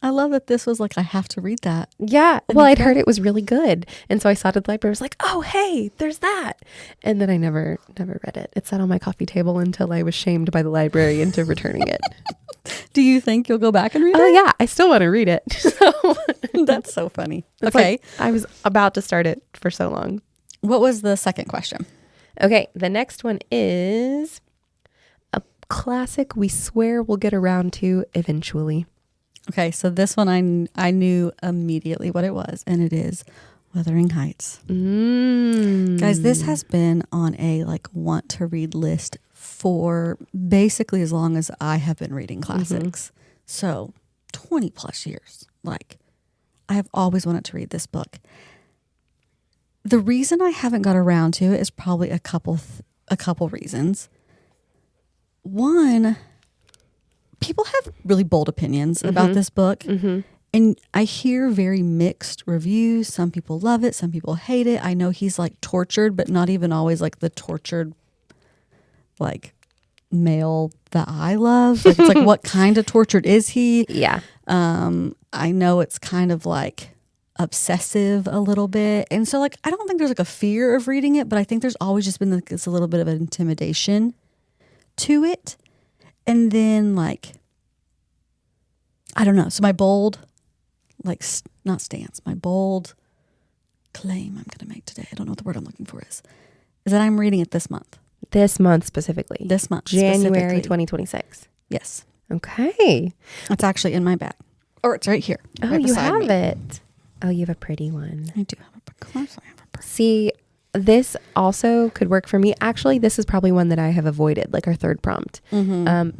I love that this was like, I have to read that. Yeah. Well, I'd heard it was really good. And so I saw it at the library. I was like, oh, hey, there's that. And then I never read it. It sat on my coffee table until I was shamed by the library into returning it. Do you think you'll go back and read it? Oh, yeah. I still want to read it. That's so funny. It's okay. Like, I was about to start it for so long. What was the second question? Okay. The next one is a classic we swear we'll get around to eventually. Okay, so this one I knew immediately what it was, and it is Wuthering Heights. Guys, this has been on a like want to read list for basically as long as I have been reading classics. So 20 plus years. Like I have always wanted to read this book. The reason I haven't got around to it is probably a couple reasons. One, people have really bold opinions about this book. And I hear very mixed reviews. Some people love it. Some people hate it. I know he's like tortured, but not even always like the tortured, like male that I love. Like, it's like, what kind of tortured is he? Yeah. I know it's kind of like obsessive a little bit. And so like, I don't think there's like a fear of reading it, but I think there's always just been like this a little bit of an intimidation to it. And then like, I don't know. So my bold, like not stance, my bold claim I'm going to make today, I don't know what the word I'm looking for is that I'm reading it this month. This month specifically. This month. January 2026. Yes. Okay. It's actually in my bag. Or it's right here. Oh, right you have me. it. Oh, you have a pretty one. I do have a book. Of course I have a pretty. See, this also could work for me. Actually, this is probably one that I have avoided, like our third prompt,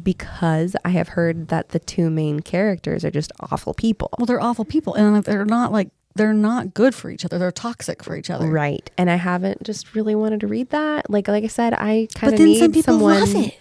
because I have heard that the two main characters are just awful people. Well, they're awful people, and they're not good for each other. They're toxic for each other. Right. And I haven't just really wanted to read that. Like I said, I kind of need need some people someone. Love it.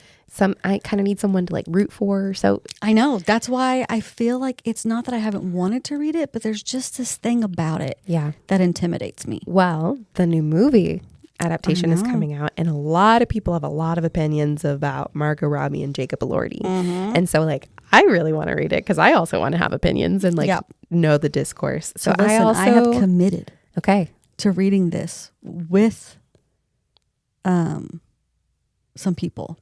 I kind of need someone to like root for. So I know. That's why I feel like it's not that I haven't wanted to read it, but there's just this thing about it that intimidates me. Well, the new movie adaptation is coming out, and a lot of people have a lot of opinions about Margot Robbie and Jacob Elordi. And so like, I really want to read it because I also want to have opinions and like know the discourse. So listen, I have committed to reading this with some people.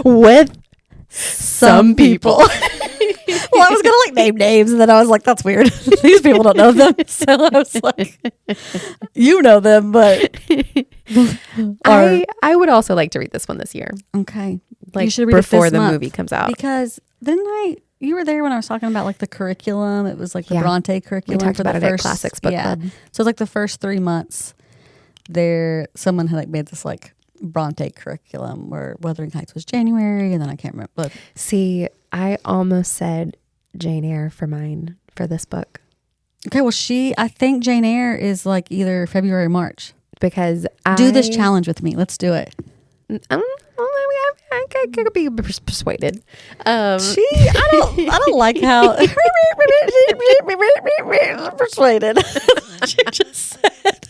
With some people. Well, I was gonna like name names, and then I was like, "That's weird. These people don't know them." So I was like, "You know them, but." I would also like to read this one this year. Okay, like you should read before it this the month, movie comes out. Because you were there when I was talking about like the curriculum. It was like the Bronte curriculum. We talked for about the it first, at Classics Book Club. So it's like the first 3 months. Someone had like made this like Bronte curriculum where Wuthering Heights was January, and then I can't remember. But see, I almost said Jane Eyre for this book. Okay, well, I think Jane Eyre is like either February or March. Because do this challenge with me. Let's do it. I could be persuaded. I don't like how persuaded. She just said.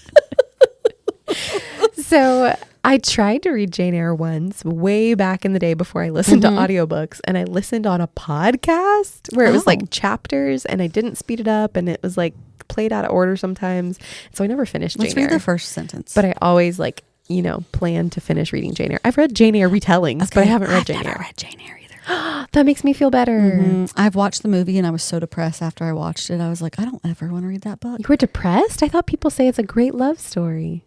So I tried to read Jane Eyre once way back in the day before I listened to audiobooks, and I listened on a podcast where it was like chapters, and I didn't speed it up, and it was like played out of order sometimes. So I never finished Jane Eyre. Let's read the first sentence. But I always like, plan to finish reading Jane Eyre. I've read Jane Eyre retellings, but I haven't read Jane Eyre. I've never read Jane Eyre either. That makes me feel better. I've watched the movie, and I was so depressed after I watched it. I was like, I don't ever want to read that book. You were depressed? I thought people say it's a great love story.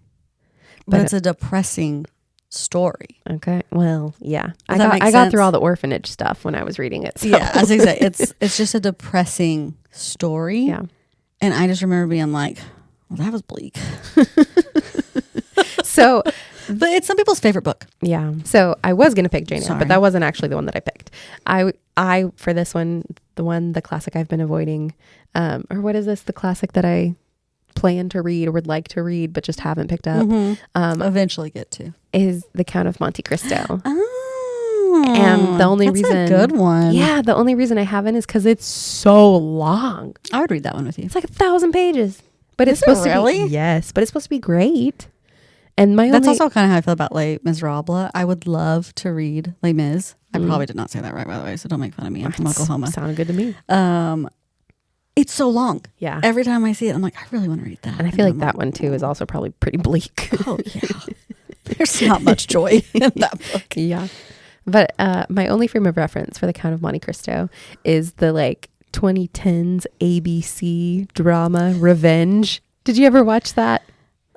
But it's a depressing story. Okay. Well, yeah. Does I got through all the orphanage stuff when I was reading it. So. Yeah, as I say, it's just a depressing story. Yeah. And I just remember being like, well, that was bleak. So, but it's some people's favorite book. Yeah. So I was going to pick Jane Eyre, but that wasn't actually the one that I picked. I for this one, the classic I've been avoiding, or what is this? The classic that I plan to read or would like to read, but just haven't picked up. Eventually get to. Is The Count of Monte Cristo. Oh. And the only reason. That's a good one. Yeah. The only reason I haven't is because it's so long. I would read that one with you. It's like 1,000 pages. But Is it's supposed it really? to be. Yes. But it's supposed to be great. And that's also kind of how I feel about Les Miserables. I would love to read Les Mis. I probably did not say that right, by the way, so don't make fun of me. I'm from Oklahoma. Sounded good to me. It's so long. Yeah. Every time I see it, I'm like, I really want to read that. And I feel like that one too is also probably pretty bleak. Oh yeah. There's not much joy in that book. Yeah. But my only frame of reference for The Count of Monte Cristo is the like 2010s ABC drama Revenge. Did you ever watch that?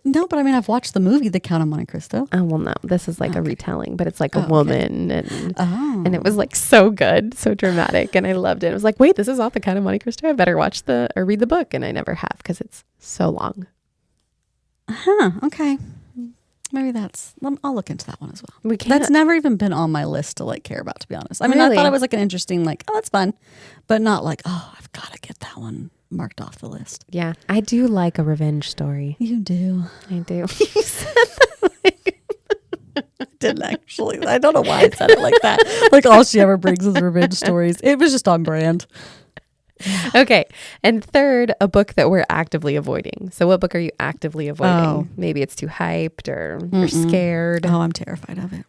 No, but I mean, I've watched the movie The Count of Monte Cristo. Oh, well, no. This is like a retelling, but it's like a woman. And it was like so good, so dramatic. And I loved it. It was like, wait, this is off The Count of Monte Cristo. I better watch or read the book. And I never have because it's so long. Okay. Maybe I'll look into that one as well. That's never even been on my list to like care about, to be honest. I mean, I thought it was like an interesting, like, oh, that's fun. But not like, oh, I've got to get that one marked off the list. Yeah. I do like a revenge story. You do. I do. Didn't actually. I don't know why I said it like that. Like all she ever brings is revenge stories. It was just on brand. Okay. And third, a book that we're actively avoiding. So what book are you actively avoiding? Oh. Maybe it's too hyped or you're scared. Oh, I'm terrified of it.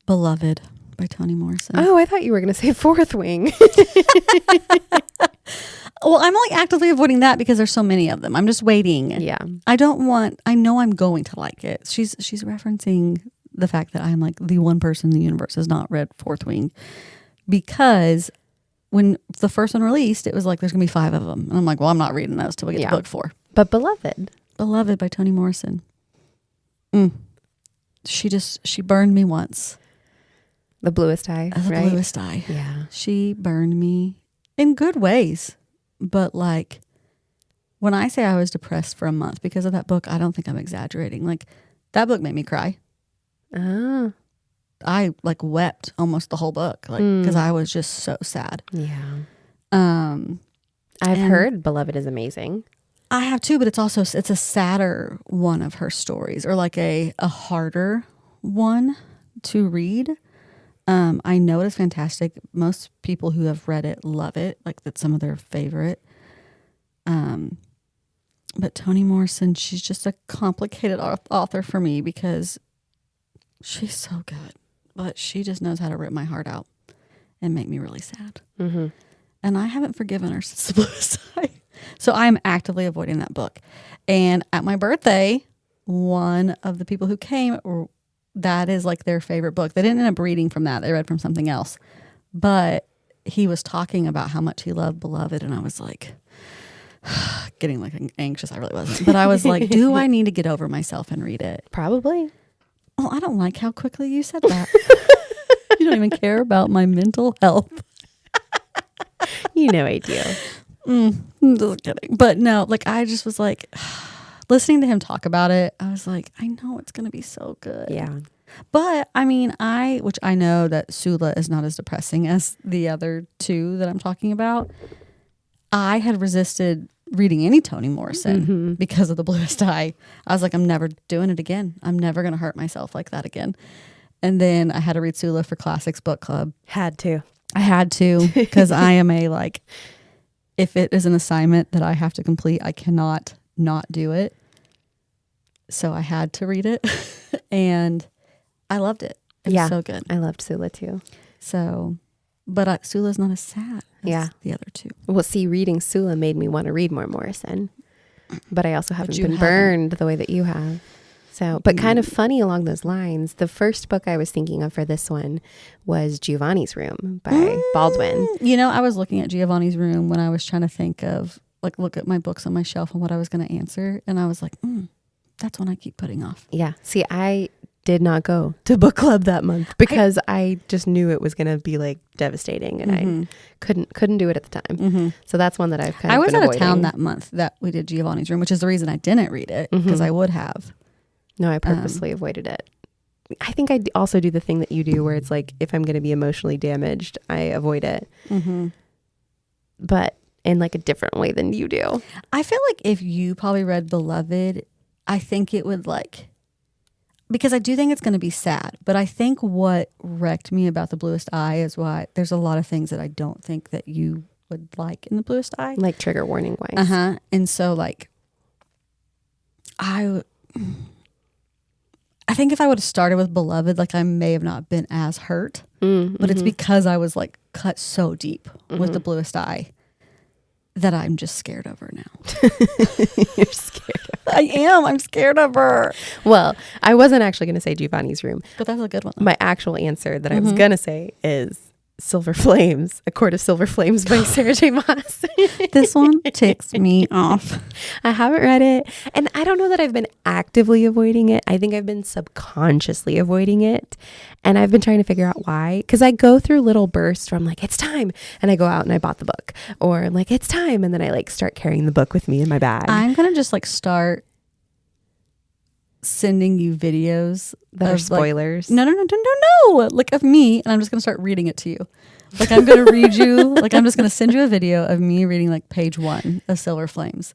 Beloved by Toni Morrison. Oh, I thought you were going to say Fourth Wing. Well, I'm only actively avoiding that because there's so many of them. I'm just waiting. Yeah. I know I'm going to like it. She's referencing the fact that I'm like the one person in the universe has not read Fourth Wing, because when the first one released, it was like, there's going to be 5 of them. And I'm like, well, I'm not reading those till we get to book 4. But Beloved. Beloved by Toni Morrison. She burned me once. The Bluest Eye, right? Bluest Eye. Yeah. She burned me in good ways. But like, when I say I was depressed for a month because of that book, I don't think I'm exaggerating. Like, that book made me cry. Oh. I like wept almost the whole book, like, because I was just so sad. Yeah. I've heard Beloved is amazing. I have too, but it's a sadder one of her stories, or like a harder one to read. I know it's fantastic. Most people who have read it love it. Like, that's some of their favorite. But Toni Morrison, she's just a complicated author for me because she's so good, but she just knows how to rip my heart out and make me really sad. Mm-hmm. And I haven't forgiven her since The Bluest Eye. So I'm actively avoiding that book. And at my birthday, one of the people who came, that is like their favorite book. They didn't end up reading from that. They read from something else. But he was talking about how much he loved Beloved. And I was like, getting like anxious. I really wasn't. But I was like, do I need to get over myself and read it? Probably. Oh, I don't like how quickly you said that. You don't even care about my mental health. You know I do. Just kidding. But no, like, I just was like, listening to him talk about it, I was like, I know it's going to be so good. Yeah. But I mean, which I know that Sula is not as depressing as the other 2 that I'm talking about. I had resisted reading any Toni Morrison because of The Bluest Eye. I was like, I'm never doing it again. I'm never going to hurt myself like that again. And then I had to read Sula for Classics Book Club. I had to, because I am if it is an assignment that I have to complete, I cannot not do it. So I had to read it. And I loved it. It was so good. I loved Sula too. So, but Sula's not as sad as the other 2. Well, see, reading Sula made me want to read more Morrison. But I also haven't been burned the way that you have. So, but kind of funny along those lines, the first book I was thinking of for this one was Giovanni's Room by Baldwin. You know, I was looking at Giovanni's Room when I was trying to think of, like, look at my books on my shelf and what I was going to answer. And I was like, that's one I keep putting off. Yeah. See, I did not go to book club that month because I just knew it was going to be like devastating, and I couldn't do it at the time. So that's one that I've kind of been avoiding. I was out of town that month that we did Giovanni's Room, which is the reason I didn't read it, because I would have. No, I purposely avoided it. I think I also do the thing that you do where it's like, if I'm going to be emotionally damaged, I avoid it. But in like a different way than you do. I feel like if you probably read Beloved, I think it would like, because I do think it's going to be sad, but I think what wrecked me about The Bluest Eye is why there's a lot of things that I don't think that you would like in The Bluest Eye. Like trigger warning wise. And so like, I think if I would have started with Beloved, like I may have not been as hurt, but it's because I was like cut so deep with The Bluest Eye that I'm just scared of her now. You're scared of her. I am. I'm scared of her. Well, I wasn't actually going to say Giovanni's Room. But that's a good one. My actual answer that I was going to say is Silver Flames, A Court of Silver Flames by Sarah J. Maas. This one ticks me off. I haven't read it. And I don't know that I've been actively avoiding it. I think I've been subconsciously avoiding it. And I've been trying to figure out why. Because I go through little bursts where I'm like, it's time. And I go out and I bought the book. Or I'm like, it's time. And then I like start carrying the book with me in my bag. I'm going to just like start sending you videos that are spoilers. Like, no, like of me, and I'm just gonna start reading it to you. Like I'm gonna read you, like I'm just gonna send you a video of me reading like page 1 of Silver Flames,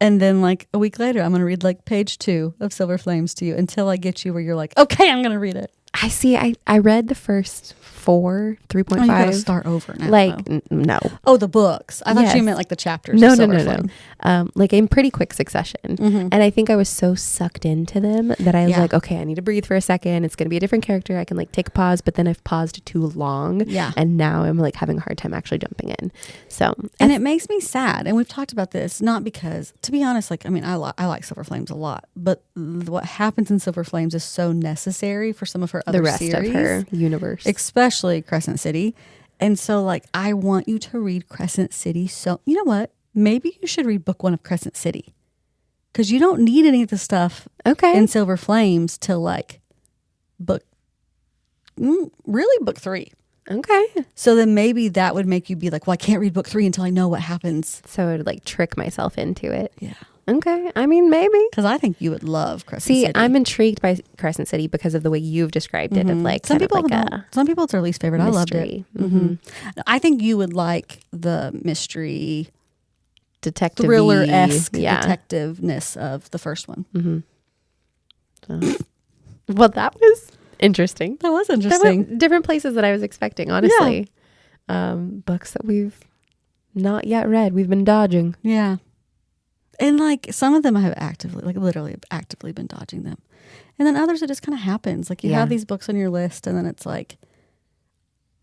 And then like a week later, I'm going to read like page 2 of Silver Flames to you until I get you where you're like, okay, I'm going to read it. I see. I read the first 4, 3.5. Oh, you got to start over now. Like, no. Oh, the books. I thought you meant like the chapters. No, of no, Silver no, Flame. no. Like in pretty quick succession. And I think I was so sucked into them that I was like, okay, I need to breathe for a second. It's going to be a different character. I can like take a pause, but then I've paused too long. Yeah. And now I'm like having a hard time actually jumping in. So, and it makes me sad. And we've talked about this, not because, to be honest, like, I mean, I like Silver Flames a lot, but what happens in Silver Flames is so necessary for some of her other the rest series, of her universe, especially Crescent City. And so like, I want you to read Crescent City. So you know what? Maybe you should read book 1 of Crescent City, because you don't need any of the stuff in Silver Flames till like book 3. Okay. So then maybe that would make you be like, well, I can't read book 3 until I know what happens. So I would like trick myself into it. Yeah. Okay. I mean, maybe. Because I think you would love Crescent City. See, I'm intrigued by Crescent City because of the way you've described it. Of like some people, some people it's their least favorite. mystery. I loved it. I think you would like the mystery, detective thriller-esque detectiveness of the first one. Well, that was interesting. That was interesting. That were different places that I was expecting, honestly. Books that we've not yet read. We've been dodging. Yeah. And like some of them I have actively, like literally actively been dodging them. And then others it just kind of happens. Like you have these books on your list and then it's like,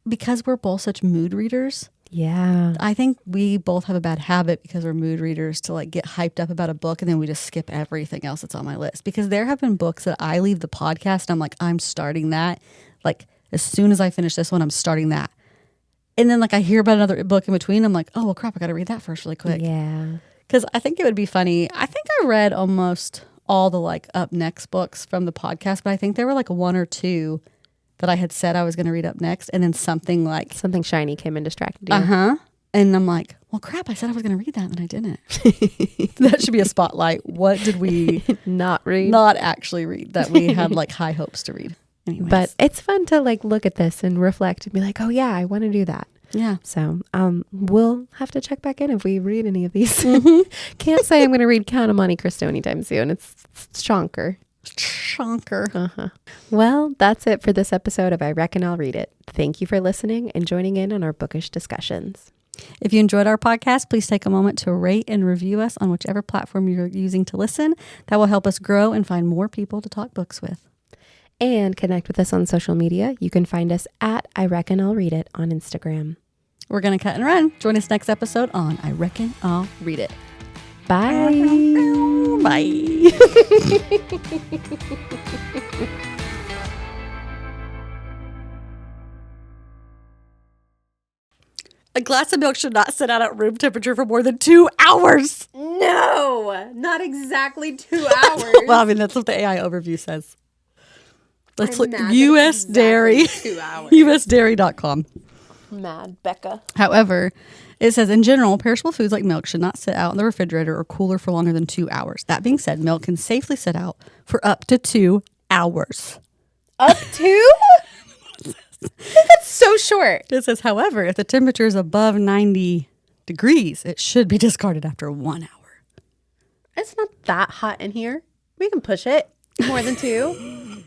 because we're both such mood readers. Yeah. I think we both have a bad habit because we're mood readers to like get hyped up about a book and then we just skip everything else that's on my list. Because there have been books that I leave the podcast and I'm like, I'm starting that. Like as soon as I finish this one, I'm starting that. And then like I hear about another book in between. I'm like, oh, well, crap, I got to read that first really quick. Yeah. Because I think it would be funny. I think I read almost all the like up next books from the podcast, but I think there were like 1 or 2 that I had said I was going to read up next. And then something shiny came and distracted you. And I'm like, well, crap, I said I was going to read that and I didn't. That should be a spotlight. What did we not read? Not actually read that we had like high hopes to read. Anyways. But it's fun to like look at this and reflect and be like, oh yeah, I want to do that. Yeah. So we'll have to check back in if we read any of these. Can't say I'm going to read Count of Monte Cristo anytime soon. It's chonker. Well, that's it for this episode of I Reckon I'll Read It. Thank you for listening and joining in on our bookish discussions. If you enjoyed our podcast, please take a moment to rate and review us on whichever platform you're using to listen. That will help us grow and find more people to talk books with. And connect with us on social media. You can find us at I Reckon I'll Read It on Instagram. We're going to cut and run. Join us next episode on I Reckon I'll Read It. Bye. Bye. A glass of milk should not sit out at room temperature for more than 2 hours. No, not exactly 2 hours. Well, I mean, that's what the AI overview says. Let's look. U.S. Dairy. 2 hours. USDairy.com. Mad Beccah. However, it says, in general, perishable foods like milk should not sit out in the refrigerator or cooler for longer than 2 hours. That being said, milk can safely sit out for up to 2 hours. Up to? That's so short. It says, however, if the temperature is above 90 degrees, it should be discarded after 1 hour. It's not that hot in here. We can push it more than 2.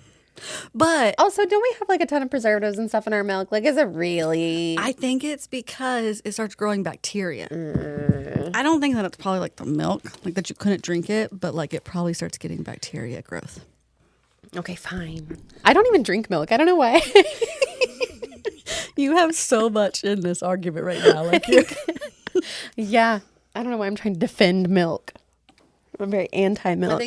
But also, don't we have like a ton of preservatives and stuff in our milk? Like, is it really? I think it's because it starts growing bacteria. I don't think that it's probably like the milk, like that you couldn't drink it, but like it probably starts getting bacteria growth. Okay, fine. I don't even drink milk. I don't know why. You have so much in this argument right now. Like yeah. I don't know why I'm trying to defend milk. I'm very anti-milk.